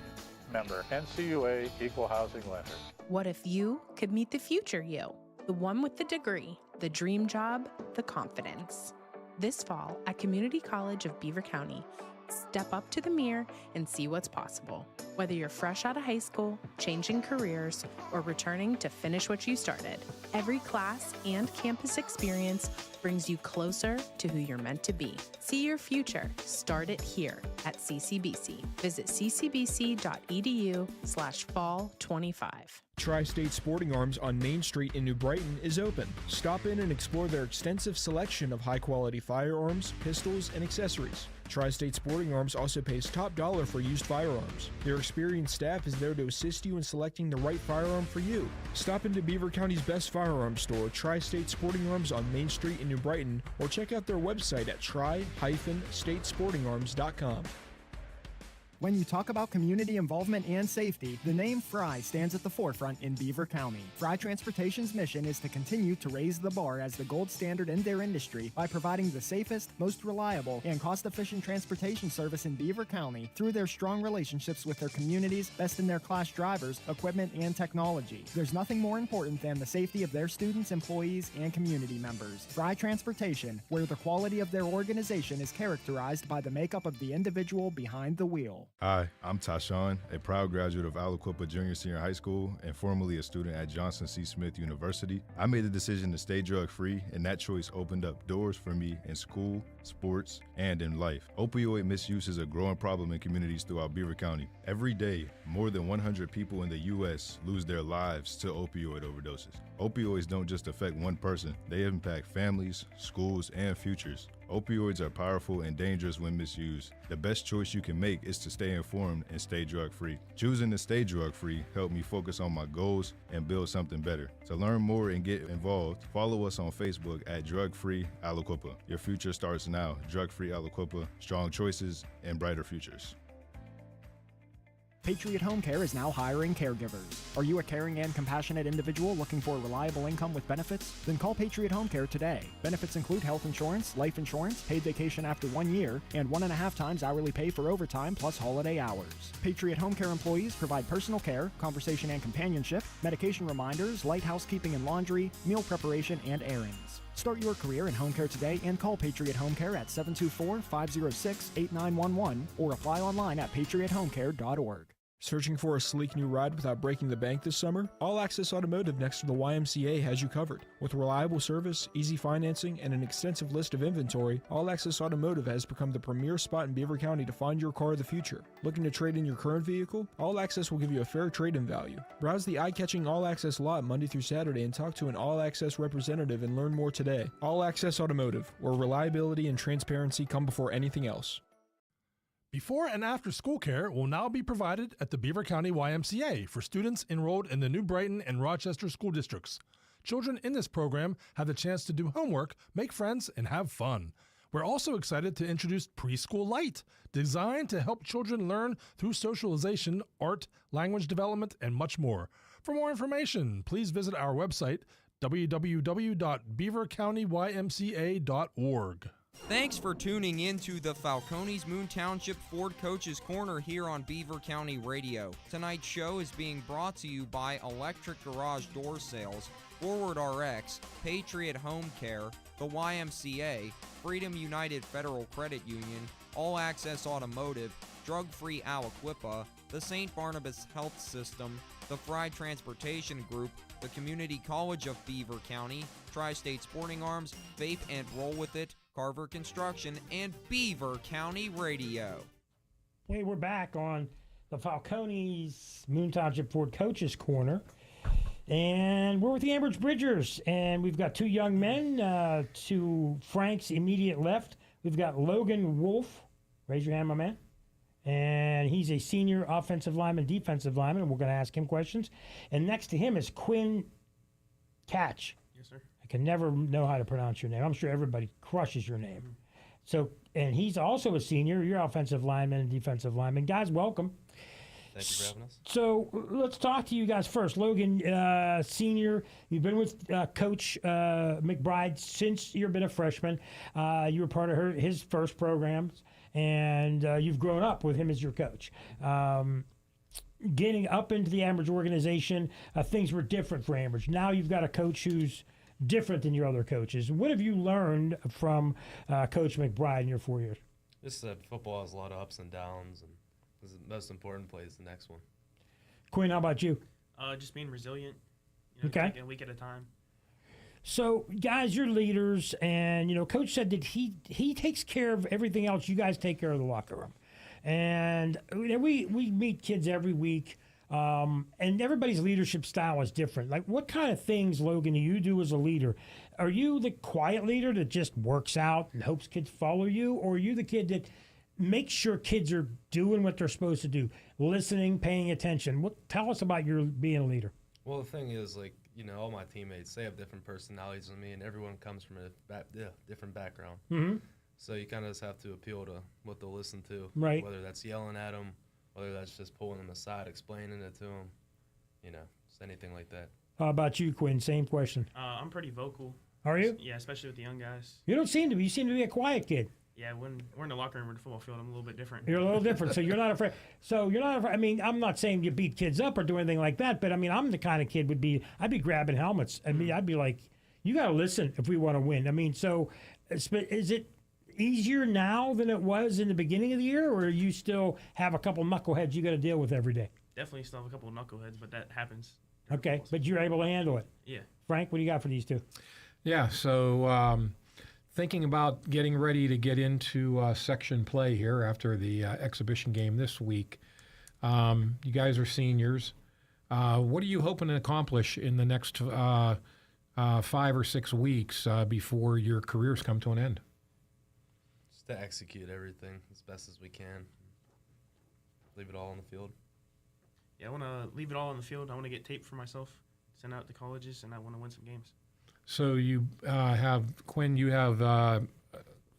Member NCUA Equal Housing Lender. What if you could meet the future you? The one with the degree, the dream job, the confidence. This fall at Community College of Beaver County, step up to the mirror and see what's possible. Whether you're fresh out of high school, changing careers, or returning to finish what you started, every class and campus experience brings you closer to who you're meant to be. See your future. Start it here at CCBC. Visit ccbc.edu/fall25. Tri-State Sporting Arms on Main Street in New Brighton is open. Stop in and explore their extensive selection of high-quality firearms, pistols, and accessories. Tri-State Sporting Arms also pays top dollar for used firearms. Their experienced staff is there to assist you in selecting the right firearm for you. Stop into Beaver County's best firearms store, Tri-State Sporting Arms on Main Street in New Brighton, or check out their website at tri-statesportingarms.com. When you talk about community involvement and safety, the name Fry stands at the forefront in Beaver County. Fry Transportation's mission is to continue to raise the bar as the gold standard in their industry by providing the safest, most reliable, and cost-efficient transportation service in Beaver County through their strong relationships with their communities, best-in-their-class drivers, equipment, and technology. There's nothing more important than the safety of their students, employees, and community members. Fry Transportation, where the quality of their organization is characterized by the makeup of the individual behind the wheel. Hi, I'm Tashawn, a proud graduate of Aliquippa Junior Senior High School and formerly a student at Johnson C. Smith University. I made the decision to stay drug-free, and that choice opened up doors for me in school, sports, and in life. Opioid misuse is a growing problem in communities throughout Beaver County. Every day, more than 100 people in the U.S. lose their lives to opioid overdoses. Opioids don't just affect one person, they impact families, schools, and futures. Opioids are powerful and dangerous when misused. The best choice you can make is to stay informed and stay drug-free. Choosing to stay drug-free helped me focus on my goals and build something better. To learn more and get involved, follow us on Facebook at Drug Free Aliquippa. Your future starts now. Drug Free Aliquippa, strong choices and brighter futures. Patriot Home Care is now hiring caregivers. Are you a caring and compassionate individual looking for a reliable income with benefits? Then call Patriot Home Care today. Benefits include health insurance, life insurance, paid vacation after 1 year, and 1.5 times hourly pay for overtime plus holiday hours. Patriot Home Care employees provide personal care, conversation and companionship, medication reminders, light housekeeping and laundry, meal preparation, and errands. Start your career in home care today and call Patriot Home Care at 724-506-8911 or apply online at patriothomecare.org. Searching for a sleek new ride without breaking the bank this summer? All Access Automotive next to the YMCA has you covered. With reliable service, easy financing, and an extensive list of inventory, All Access Automotive has become the premier spot in Beaver County to find your car of the future. Looking to trade in your current vehicle? All Access will give you a fair trade-in value. Browse the eye-catching All Access lot Monday through Saturday and talk to an All Access representative and learn more today. All Access Automotive, where reliability and transparency come before anything else. Before and after school care will now be provided at the Beaver County YMCA for students enrolled in the New Brighton and Rochester school districts. Children in this program have the chance to do homework, make friends, and have fun. We're also excited to introduce Preschool Light, designed to help children learn through socialization, art, language development, and much more. For more information, please visit our website, www.beavercountymca.org. Thanks for tuning in to the Falcones Moon Township Ford Coach's Corner here on Beaver County Radio. Tonight's show is being brought to you by Electric Garage Door Sales, Forward RX, Patriot Home Care, the YMCA, Freedom United Federal Credit Union, All Access Automotive, Drug Free Aliquippa, the St. Barnabas Health System, the Fry Transportation Group, the Community College of Beaver County, Tri-State Sporting Arms, Vape and Roll With It, Carver Construction, and Beaver County Radio. Hey, we're back on the Falcones Moon Township Ford Coaches Corner. And we're with the Ambridge Bridgers. And we've got two young men to Frank's immediate left. We've got Logan Wolf. Raise your hand, my man. And he's a senior offensive lineman, defensive lineman. And we're going to ask him questions. And next to him is Quinn Catch. Yes, sir. I can never know how to pronounce your name. I'm sure everybody crushes your name. So, and he's also a senior. You're offensive lineman and defensive lineman. Guys, welcome. Thank you for having us. So let's talk to you guys first. Logan, senior, you've been with Coach McBride since you've been a freshman. You were part of his first programs, and you've grown up with him as your coach. Getting up into the Ambridge organization, things were different for Ambridge. Now you've got a coach who's different than your other coaches. What have you learned from Coach McBride in your 4 years? Just that football has a lot of ups and downs, and the most important play is the next one. Quinn, how about you? Just being resilient. Okay. Taking a week at a time. So, guys, you're leaders, and Coach said that he takes care of everything else. You guys take care of the locker room, and we meet kids every week. And everybody's leadership style is different. Like, what kind of things, Logan, do you do as a leader? Are you the quiet leader that just works out and hopes kids follow you? Or are you the kid that makes sure kids are doing what they're supposed to do, listening, paying attention? Tell us about your being a leader. Well, the thing is, all my teammates, they have different personalities than me, and everyone comes from a different background. Mm-hmm. So you kind of just have to appeal to what they'll listen to. Right. Whether that's yelling at them, whether that's just pulling them aside, explaining it to them, just anything like that. How about you, Quinn? Same question. I'm pretty vocal. Are you? Yeah, especially with the young guys. You don't seem to be. You seem to be a quiet kid. Yeah, when we're in the locker room or the football field, I'm a little bit different. You're a little different, so you're not afraid. I mean, I'm not saying you beat kids up or do anything like that, but I mean, I'm the kind of kid I'd be grabbing helmets. I mean, I'd be like, you got to listen if we want to win. I mean, so is it, easier now than it was in the beginning of the year, or you still have a couple knuckleheads you got to deal with every day? Definitely still have a couple of knuckleheads, but that happens. Okay, but you're able to handle it. Yeah. Frank, what do you got for these two? Yeah, so thinking about getting ready to get into section play here after the exhibition game this week. You guys are seniors. What are you hoping to accomplish in the next 5 or 6 weeks before your careers come to an end? Just to execute everything as best as we can. Leave it all on the field. Yeah, I want to leave it all on the field. I want to get tape for myself, send out to colleges, and I want to win some games. So you have, Quinn, you have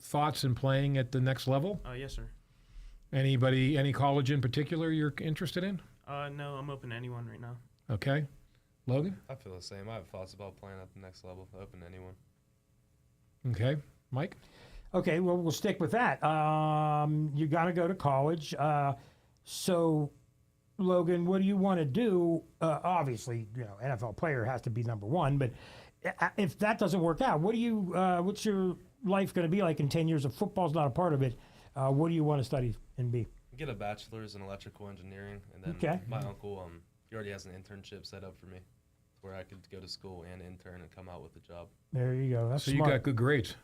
thoughts in playing at the next level? Yes, sir. Any college in particular you're interested in? No, I'm open to anyone right now. Okay. Logan? I feel the same. I have thoughts about playing at the next level. Open to anyone. Okay. Mike? Okay, well, we'll stick with that. You got to go to college. So, Logan, what do you want to do? Obviously, NFL player has to be number one, but if that doesn't work out, what's your life going to be like in 10 years? If football's not a part of it, what do you want to study and be? Get a bachelor's in electrical engineering, and then my uncle, he already has an internship set up for me, where I could go to school and intern and come out with a job. There you go. That's so smart. You got good grades.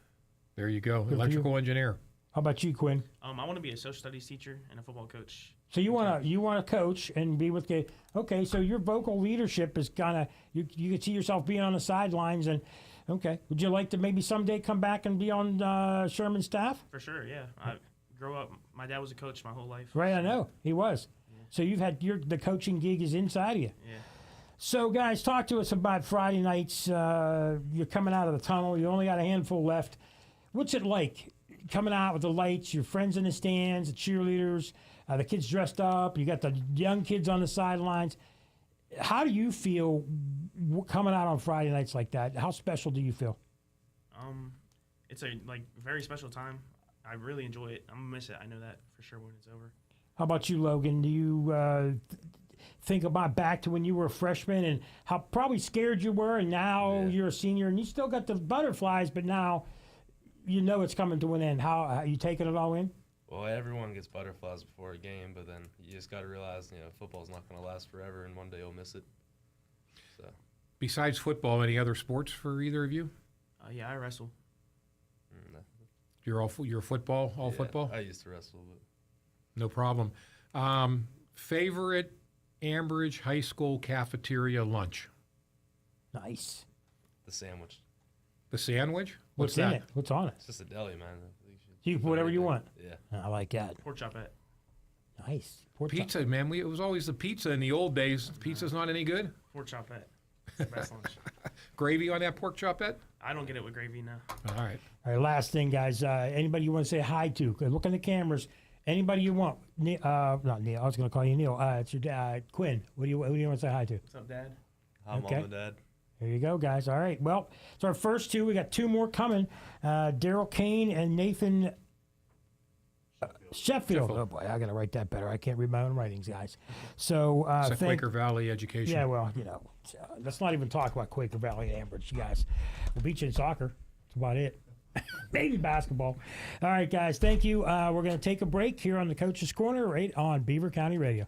There you go. Good Electrical engineer. How about you, Quinn? I want to be a social studies teacher and a football coach. So you want to coach and be with the okay. So your vocal leadership is kind of you could see yourself being on the sidelines and okay. Would you like to maybe someday come back and be on Sherman's staff? For sure, yeah. I grew up. My dad was a coach my whole life. Right, I know he was. Yeah. So you've had the coaching gig is inside of you. Yeah. So guys, talk to us about Friday nights. You're coming out of the tunnel. You only got a handful left. What's it like coming out with the lights? Your friends in the stands, the cheerleaders. The kids dressed up. You got the young kids on the sidelines. How do you feel coming out on Friday nights like that? How special do you feel? It's a very special time. I really enjoy it. I'm gonna miss it. I know that for sure when it's over. How about you, Logan? Do you think about back to when you were a freshman and how probably scared you were, and now you're a senior and you still got the butterflies, but now you know it's coming to an end. How are you taking it all in? Well, everyone gets butterflies before a game, but then you just got to realize, football's not going to last forever, and one day you'll miss it. So, besides football, any other sports for either of you? Yeah, I wrestle. You're football, football? I used to wrestle, but no problem. Favorite Ambridge High School cafeteria lunch? Nice. The sandwich. The sandwich? What's in it? What's on it? It's just a deli, man. You put whatever you want. Yeah. I like that. Pork chopette. Nice. Pizza, man. It was always the pizza in the old days. Pizza's not any good? Pork chopette. Best lunch. Gravy on that pork chopette? I don't get it with gravy now. All right. All right, last thing, guys. Anybody you want to say hi to? Look in the cameras. Anybody you want. Not Neil. I was going to call you Neil. It's your dad, Quinn. Who do you want to say hi to? What's up, Dad? Hi, Mom and Dad. There you go, guys. All right. Well, it's our first two. We got two more coming. Daryl Kane and Nathan Sheffield. Oh, boy. I got to write that better. I can't read my own writings, guys. So it's a Quaker Valley education. Yeah, well, let's not even talk about Quaker Valley and Ambridge, you guys. We'll beat you in soccer. That's about it. Maybe basketball. All right, guys. Thank you. We're going to take a break here on the Coach's Corner right on Beaver County Radio.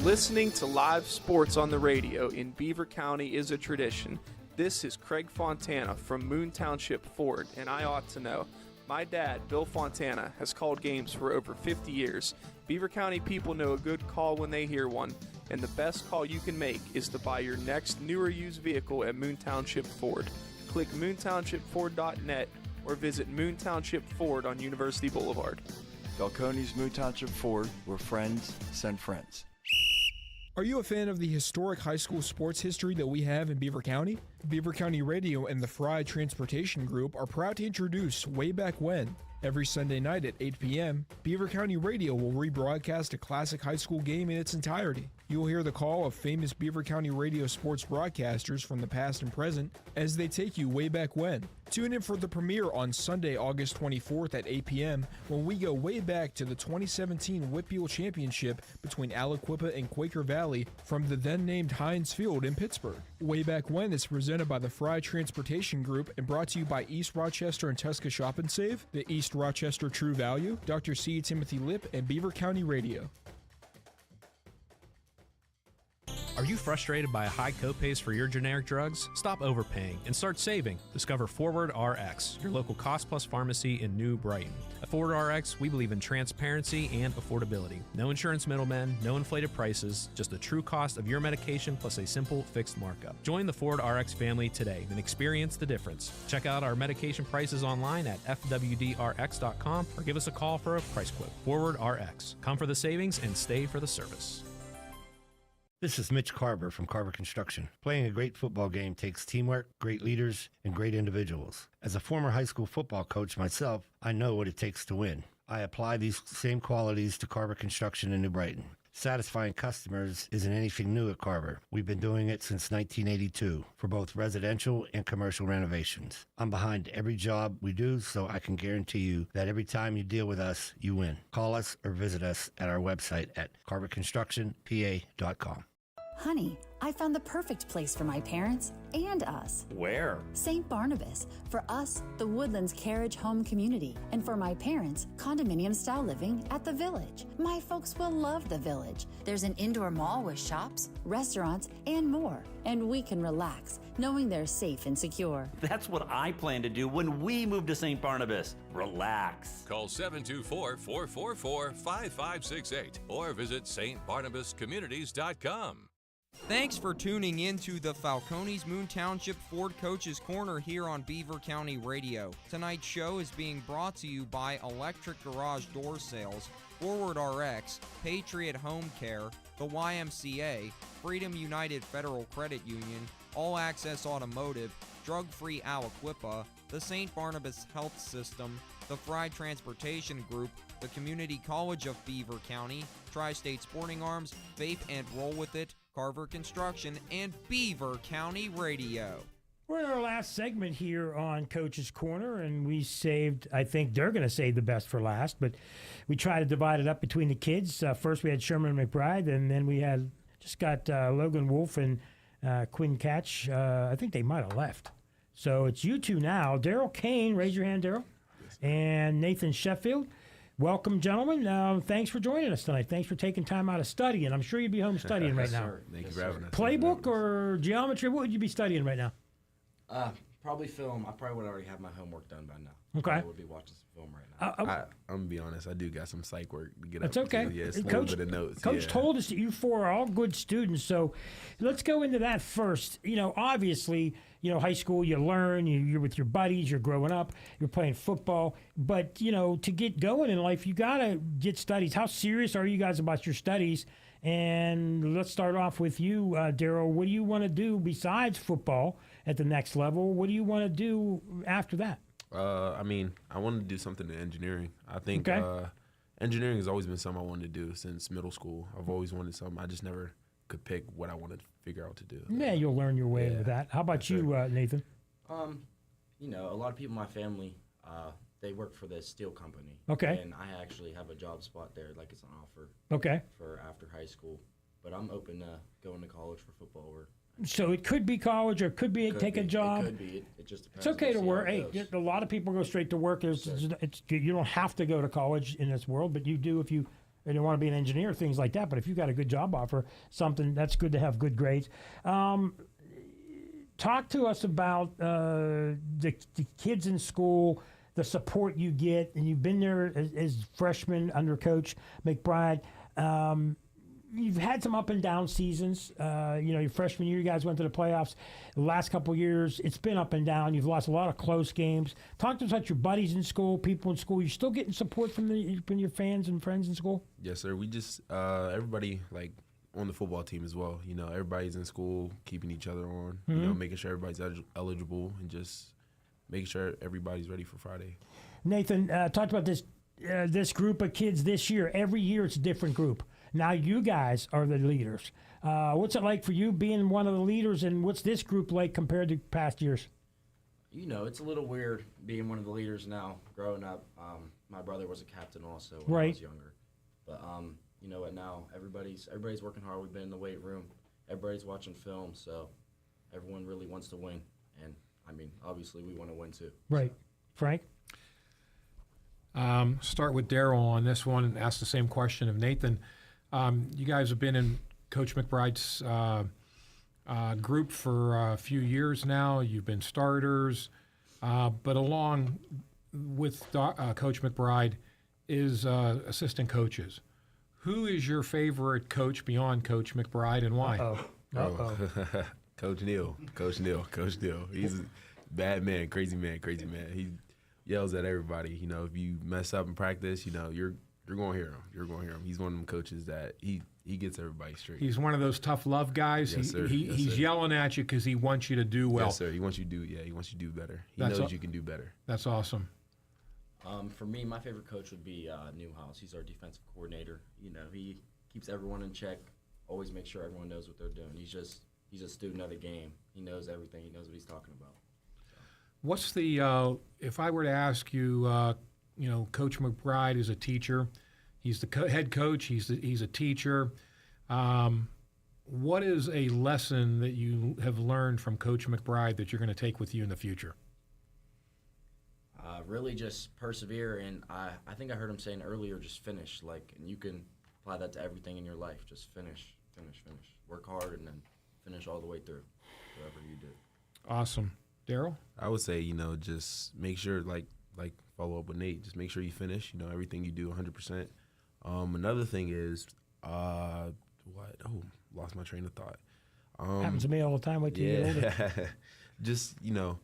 Listening to live sports on the radio in Beaver County is a tradition. This is Craig Fontana from Moon Township Ford, and I ought to know. My dad, Bill Fontana, has called games for over 50 years. Beaver County people know a good call when they hear one, and the best call you can make is to buy your next new or used vehicle at Moon Township Ford. Click moontownshipford.net or visit Moon Township Ford on University Boulevard. Falcone's Moon Township Ford, where friends send friends. Are you a fan of the historic high school sports history that we have in Beaver County? Beaver County Radio and the Fry Transportation Group are proud to introduce Way Back When. Every Sunday night at 8 p.m., Beaver County Radio will rebroadcast a classic high school game in its entirety. You will hear the call of famous Beaver County Radio sports broadcasters from the past and present as they take you way back when. Tune in for the premiere on Sunday, August 24th at 8 p.m. when we go way back to the 2017 WPIAL Championship between Aliquippa and Quaker Valley from the then-named Heinz Field in Pittsburgh. Way Back When is presented by the Fry Transportation Group and brought to you by East Rochester and Tuska Shop and Save, the East Rochester True Value, Dr. C. Timothy Lip, and Beaver County Radio. Are you frustrated by high copays for your generic drugs? Stop overpaying and start saving. Discover Forward RX, your local cost-plus pharmacy in New Brighton. At Forward RX, we believe in transparency and affordability. No insurance middlemen, no inflated prices, just the true cost of your medication plus a simple fixed markup. Join the Forward RX family today and experience the difference. Check out our medication prices online at fwdrx.com or give us a call for a price quote. Forward RX. Come for the savings and stay for the service. This is Mitch Carver from Carver Construction. Playing a great football game takes teamwork, great leaders, and great individuals. As a former high school football coach myself, I know what it takes to win. I apply these same qualities to Carver Construction in New Brighton. Satisfying customers isn't anything new at Carver. We've been doing it since 1982 for both residential and commercial renovations. I'm behind every job we do, so I can guarantee you that every time you deal with us, you win. Call us or visit us at our website at carverconstructionpa.com. Honey, I found the perfect place for my parents and us. Where? St. Barnabas. For us, the Woodlands Carriage Home Community. And for my parents, condominium-style living at the Village. My folks will love the Village. There's an indoor mall with shops, restaurants, and more. And we can relax, knowing they're safe and secure. That's what I plan to do when we move to St. Barnabas. Relax. Call 724-444-5568 or visit stbarnabascommunities.com. Thanks for tuning in to the Falcones Moon Township Ford Coach's Corner here on Beaver County Radio. Tonight's show is being brought to you by Electric Garage Door Sales, Forward RX, Patriot Home Care, the YMCA, Freedom United Federal Credit Union, All Access Automotive, Drug Free Aliquippa, the St. Barnabas Health System, the Fry Transportation Group, the Community College of Beaver County, Tri-State Sporting Arms, Vape and Roll With It, Carver Construction, and Beaver County Radio. We're in our last segment here on Coach's Corner, and we saved, I think they're going to save the best for last, but we try to divide it up between the kids. First we had Sherman McBride, and then we had just got Logan Wolf and Quinn Catch. I think they might have left. So it's you two now. Daryl Kane, raise your hand, Daryl, and Nathan Sheffield. Welcome, gentlemen. Thanks for joining us tonight. Thanks for taking time out of studying. I'm sure you'd be home studying right now. Thank you for having us. Playbook or geometry? What would you be studying right now? Probably film. I probably would already have my homework done by now. Okay. I would be watching some film right now. I'm going to be honest. I do got some psych work to get That's up. okay. Yeah, it's a Coach, little bit of notes. Coach told us that you four are all good students, so let's go into that first. You know, obviously, high school, you learn, you're with your buddies, you're growing up, you're playing football, but, to get going in life, you got to get studies. How serious are you guys about your studies? And let's start off with you, Daryl. What do you want to do besides football at the next level? What do you want to do after that? I wanted to do something in engineering. I think engineering has always been something I wanted to do since middle school. I've always wanted something. I just never could pick what I wanted to figure out to do. Yeah, you'll learn your way with that. How about you, Nathan? A lot of people in my family, they work for the steel company. Okay. And I actually have a job spot there, like it's an offer. Okay. For after high school. But I'm open to going to college for football work. So it could be college or it could be take a job. It could be. It just depends. It's okay to We'll see work. how it Hey, goes. a lot of people go straight to work. You don't have to go to college in this world, but you do if you want to be an engineer, things like that. But if you got a good job offer, something that's good to have good grades. Talk to us about the kids in school, the support you get, and you've been there as freshmen under Coach McBride. You've had some up and down seasons. Your freshman year, you guys went to the playoffs. The last couple of years, it's been up and down. You've lost a lot of close games. Talk to us about your buddies in school, people in school. You're still getting support from your fans and friends in school? Yes, sir. We just everybody on the football team as well. Everybody's in school, keeping each other on. Mm-hmm. Making sure everybody's eligible and just making sure everybody's ready for Friday. Nathan, talked about this group of kids this year. Every year it's a different group. Now you guys are the leaders. What's it like for you being one of the leaders, and what's this group like compared to past years? You know, it's a little weird being one of the leaders now. Growing up, my brother was a captain also when I was younger. But you know what? Now everybody's working hard. We've been in the weight room. Everybody's watching film, so everyone really wants to win. And I mean, obviously, we want to win too. Right, Frank. Start with Daryl on this one and ask the same question of Nathan. You guys have been in Coach McBride's group for a few years now. You've been starters, but along with Coach McBride is assistant coaches. Who is your favorite coach beyond Coach McBride, and why? Coach Neal. He's a bad man, crazy man. He yells at everybody. You know, if you mess up in practice, you know, you're going to hear him. He's one of them coaches that he gets everybody straight. He's one of those tough love guys. Yes, sir. He's yelling at you because he wants you to do well. Yes, sir. He wants you to do better. He knows you can do better. That's awesome. For me, my favorite coach would be Newhouse. He's our defensive coordinator. You know, he keeps everyone in check, always makes sure everyone knows what they're doing. He's a student of the game. He knows everything. He knows what he's talking about. What's the if I were to ask you, you know, Coach McBride is a teacher. He's the head coach. He's a teacher. What is a lesson that you have learned from Coach McBride that you're going to take with you in the future? Really just persevere, and I think I heard him saying earlier, just finish. And you can apply that to everything in your life. Just finish. Work hard and then finish all the way through, whatever you do. Awesome. Daryl? I would say, you know, just make sure, like follow up with Nate, just make sure you finish, you know, everything you do 100%. Another thing is, lost my train of thought. Happens to me all the time. Wait till you get older. Just, you know,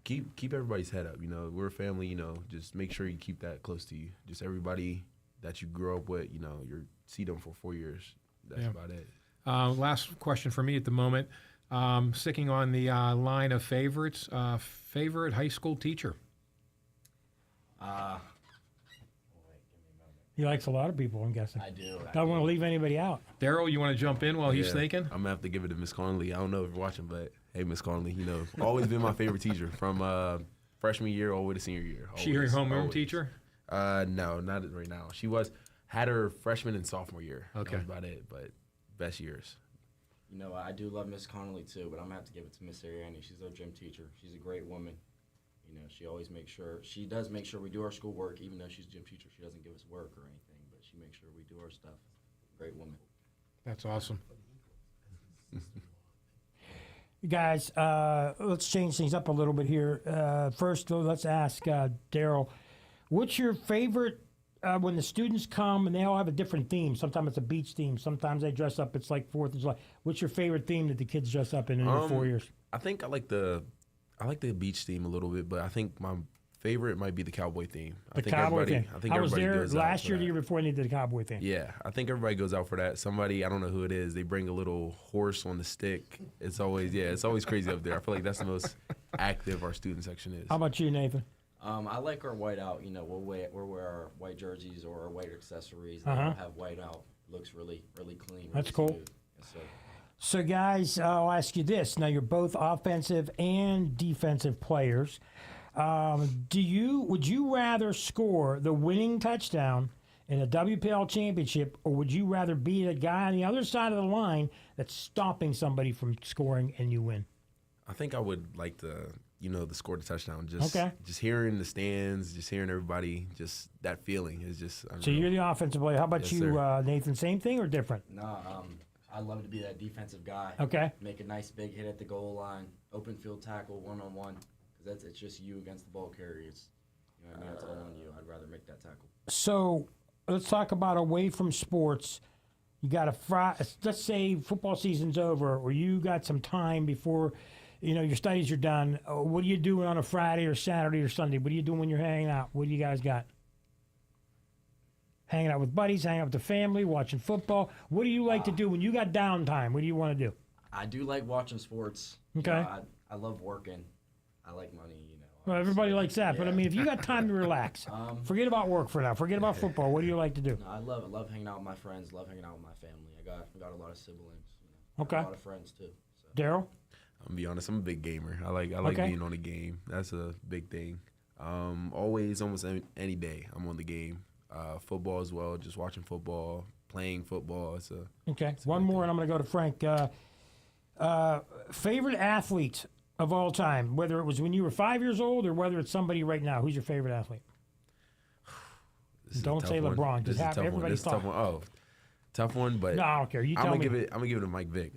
keep everybody's head up. You know, we're a family. You know, just make sure you keep that close to you. Just everybody that you grew up with. You know, you see them for 4 years. That's about it. Last question for me at the moment. Sticking on the line of favorites. Favorite high school teacher. He likes a lot of people, I'm guessing. I do. Don't want to leave anybody out. Daryl, you want to jump in while he's thinking? I'm going to have to give it to Miss Conley. I don't know if you're watching, but hey, Miss Conley, you know, always been my favorite teacher from freshman year all the way to senior year. She your homeroom teacher? No, not right now. She had her freshman and sophomore year. Okay. That was about it, but best years. You know, I do love Miss Connolly too, but I'm going to have to give it to Miss Ariani. She's our gym teacher. She's a great woman. You know, she does make sure we do our schoolwork, even though she's a gym teacher. She doesn't give us work or anything, but she makes sure we do our stuff. Great woman. That's awesome. Guys, let's change things up a little bit here. First, let's ask Daryl, what's your favorite when the students come and they all have a different theme? Sometimes it's a beach theme. Sometimes they dress up. It's like 4th of July. What's your favorite theme that the kids dress up in their 4 years? I think I like the beach theme a little bit, but I think my favorite might be the cowboy theme. The cowboy theme. I was there last year, the year before, and they did the cowboy theme. Yeah, I think everybody goes out for that. Somebody, I don't know who it is, they bring a little horse on the stick. It's always crazy up there. I feel like that's the most active our student section is. How about you, Nathan? I like our white out. You know, we'll wear our white jerseys or our white accessories. Uh-huh. We'll have white out. Looks really, really clean. That's really cool. Smooth. Yes, sir. So, guys, I'll ask you this. Now, you're both offensive and defensive players. Would you rather score the winning touchdown in a WPL championship, or would you rather be the guy on the other side of the line that's stopping somebody from scoring and you win? I think I would like to, the score the touchdown. Just hearing the stands, just hearing everybody, just that feeling is just unreal. So you're the offensive player. How about you, Nathan? Same thing or different? No, I love to be that defensive guy. Okay. Make a nice big hit at the goal line, open field tackle, one-on-one. Because it's just you against the ball carriers. You know what I mean? It's all on you. I'd rather make that tackle. So let's talk about away from sports. You got let's say football season's over, or you got some time before, your studies are done. What are you doing on a Friday or Saturday or Sunday? What are you doing when you're hanging out? What do you guys got? Hanging out with buddies, hanging out with the family, watching football. What do you like to do when you got downtime? What do you want to do? I do like watching sports. Okay. I love working. I like money, Well, everybody likes that, but I mean, if you got time to relax, forget about work for now. Forget about football. What do you like to do? No, I love it. Love hanging out with my friends. Love hanging out with my family. I got a lot of siblings. Okay. A lot of friends too. So. Daryl? I'm gonna be honest. I'm a big gamer. I like Okay. being on the game. That's a big thing. Always, almost any day, I'm on the game. Football as well. Just watching football, playing football. Okay. One more, and I'm going to go to Frank. Favorite athlete of all time, whether it was when you were 5 years old or whether it's somebody right now. Who's your favorite athlete? Don't say LeBron. This is a tough one. Everybody's This is a tough one. Oh, tough one, but No, I don't care. You tell I'm me. gonna give it to Mike Vick.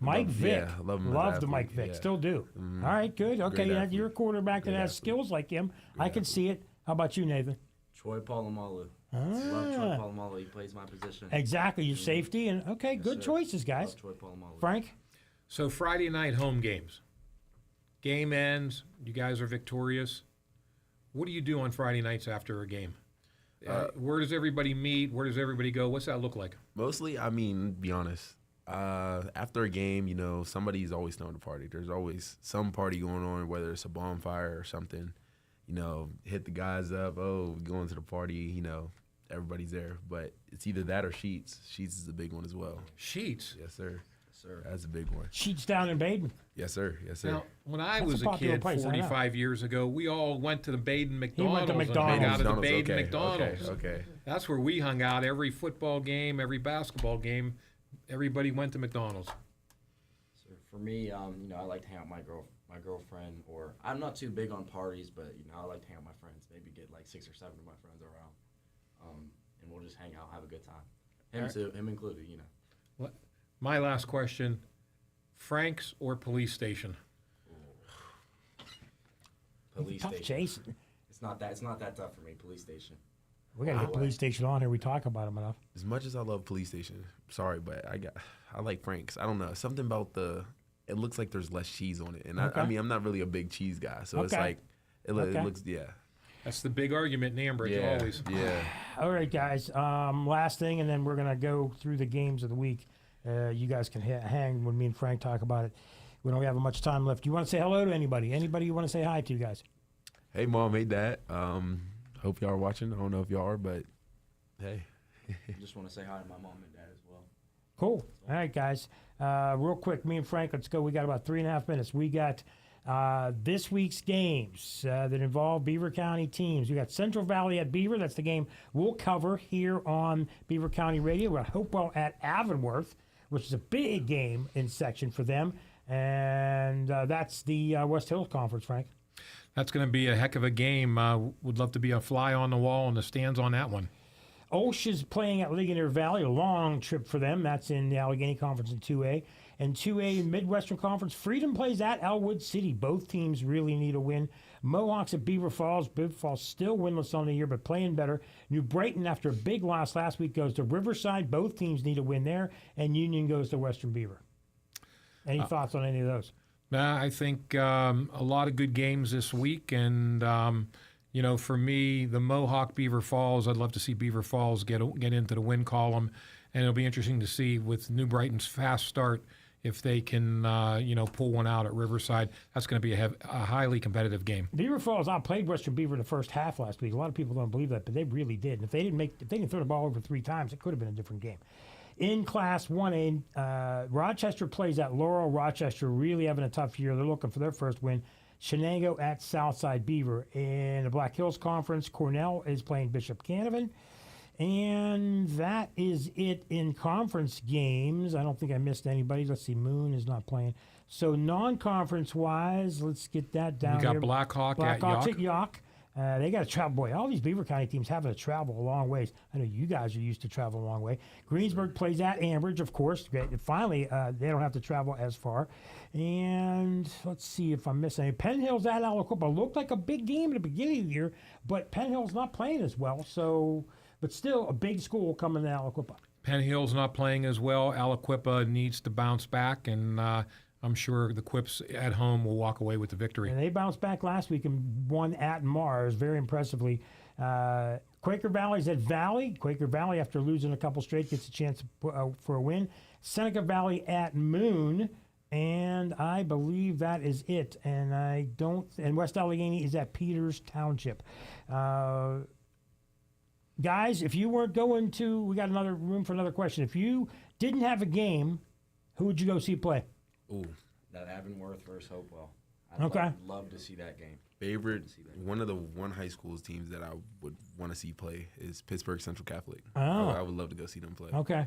Mike Vick. Yeah, I love him. as an Love the athlete. Mike Vick. Yeah. Still do. Mhm. All right, good. Okay, Great you're a quarterback that Great has athlete. skills like him. I can see it. How about you, Nathan? Troy Polamalu. Love Troy Ah. Polamalu. He plays my position. Exactly, your safety. And okay, Yes, good sir. choices, guys. Love Troy Polamalu. Frank? So Friday night home games. Game ends. You guys are victorious. What do you do on Friday nights after a game? Where does everybody meet? Where does everybody go? What's that look like? Mostly, I mean, be honest. After a game, somebody's always throwing a party. There's always some party going on, whether it's a bonfire or something. Hit the guys up. Oh, going to the party. Everybody's there. But it's either that or Sheets. Sheets is a big one as well. Sheets? Yes, sir. Sir. That's a big one. Sheets down in Baden. Yes, sir. Yes, sir. Now, when I That's was a a popular kid place, I know. 45 years ago, we all went to the Baden He went McDonald's. to And McDonald's. hung out at the McDonald's, Baden okay, McDonald's. okay. That's where we hung out every football game, every basketball game. Everybody went to McDonald's. So for me, I like to hang out with my girlfriend, or I'm not too big on parties, but I like to hang out with my friends. Maybe get like 6 or 7 of my friends around, and we'll just hang out, have a good time. Him Alright. too, him included. My last question: Frank's or police station? Police Tough station. Jason. It's not that tough for me. Police station. We got to get police station on here. We talk about them enough. As much as I love police station, sorry, but I like Frank's. I don't know, something about it looks like there's less cheese on it, and Okay. I mean I'm not really a big cheese guy, so it's Okay. like it Okay. looks That's the big argument in Ambridge yeah always. yeah. All right, guys. Last thing, and then we're going to go through the games of the week. You guys can hang when me and Frank talk about it. We don't have much time left. You want to say hello to anybody? Anybody you want to say hi to, guys? Hey mom, hey dad. Hope y'all are watching. I don't know if y'all are, but hey. I just want to say hi to my mom and dad as well. Cool. All right, guys. Real quick, me and Frank, let's go. We got about 3.5 minutes. We got this week's games that involve Beaver County teams. We got Central Valley at Beaver. That's the game we'll cover here on Beaver County Radio. We got Hopewell at Avonworth, which is a big game in section for them. And that's the West Hills Conference, Frank. That's going to be a heck of a game. Would love to be a fly on the wall in the stands on that one. Osh is playing at Ligonier Valley, a long trip for them. That's in the Allegheny Conference in 2A. And 2A in Midwestern Conference, Freedom plays at Elwood City. Both teams really need a win. Mohawks at Beaver Falls. Beaver Falls still winless on the year, but playing better. New Brighton, after a big loss last week, goes to Riverside. Both teams need a win there. And Union goes to Western Beaver. Any thoughts on any of those? I think a lot of good games this week, and for me, the Mohawk Beaver Falls, I'd love to see Beaver Falls get into the win column, and it'll be interesting to see with New Brighton's fast start if they can pull one out at Riverside. That's going to be a highly competitive game. Beaver Falls outplayed Western Beaver in the first half last week. A lot of people don't believe that, but they really did. And if they didn't throw the ball over 3 times, it could have been a different game. In Class 1A, Rochester plays at Laurel. Rochester really having a tough year. They're looking for their first win. Shenango at Southside Beaver. In the Black Hills Conference, Cornell is playing Bishop Canavan. And that is it in conference games. I don't think I missed anybody. Let's see, Moon is not playing. So non-conference wise, let's get that down We got here. Blackhawks at York. York. They got to travel. Boy, all these Beaver County teams having to travel a long ways. I know you guys are used to traveling a long way. Greensburg plays at Ambridge, of course. Finally, they don't have to travel as far. And let's see if I'm missing any. Penn Hills at Aliquippa looked like a big game at the beginning of the year, but Penn Hills not playing as well. So, but still a big school coming to Aliquippa. Penn Hill's not playing as well. Aliquippa needs to bounce back, and I'm sure the Quips at home will walk away with the victory. And they bounced back last week and won at Mars very impressively. Quaker Valley's at Valley. Quaker Valley, after losing a couple straight, gets a chance for a win. Seneca Valley at Moon. And I believe that is it. And and West Allegheny is at Peters Township. Guys, if you weren't going to, we got another room for another question. If you didn't have a game, who would you go see play? Ooh, that Avonworth versus Hopewell. I'd love to see that game. Favorite, one of the high school teams that I would want to see play is Pittsburgh Central Catholic. Oh. I would love to go see them play. Okay.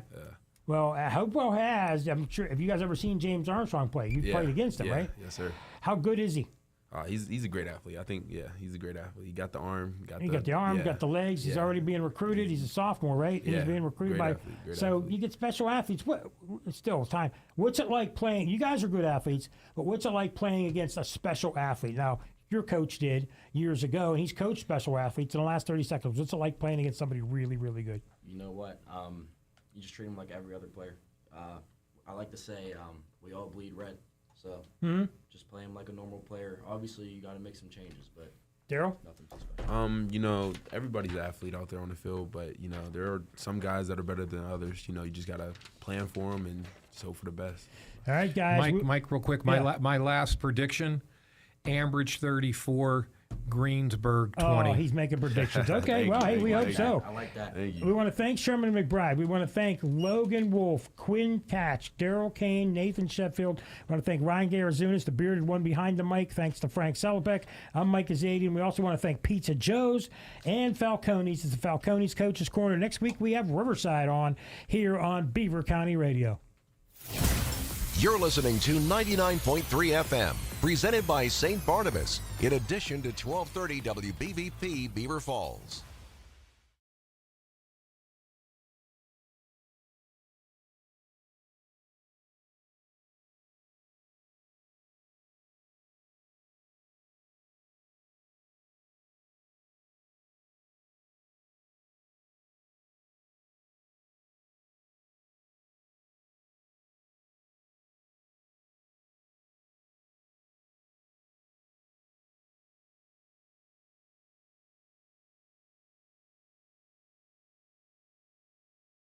Well, Hopewell has, I'm sure, have you guys ever seen James Armstrong play? You've played against him, right? Yes, sir. How good is he? He's a great athlete. I think, he's a great athlete. He got the arm. He got the arm, got the legs. He's already being recruited. He's a sophomore, right? He's being recruited by. You get special athletes. Still, time. What's it like playing? You guys are good athletes, but what's it like playing against a special athlete? Now, your coach did years ago, and he's coached special athletes in the last 30 seconds. What's it like playing against somebody really, really good? You know what? You just treat them like every other player. I like to say we all bleed red. So just play him like a normal player. Obviously, you got to make some changes, but Daryl, nothing too special. Everybody's an athlete out there on the field, but there are some guys that are better than others. You just got to plan for them and just hope for the best. All right, guys. Mike, real quick. My last prediction: Ambridge 34, Greensburg 20. Oh, he's making predictions. Okay, well, hey, we hope so. I like that. Thank you. We want to thank Sherman McBride. We want to thank Logan Wolf, Quinn Catch, Daryl Kane, Nathan Sheffield. We want to thank Ryan Garazunas, the bearded one behind the mic. Thanks to Frank Sellebeck. I'm Mike Azadian. We also want to thank Pizza Joe's and Falcone's. It's the Falcone's Coach's Corner. Next week, we have Riverside on here on Beaver County Radio. You're listening to 99.3 FM, presented by St. Barnabas, in addition to 1230 WBVP Beaver Falls.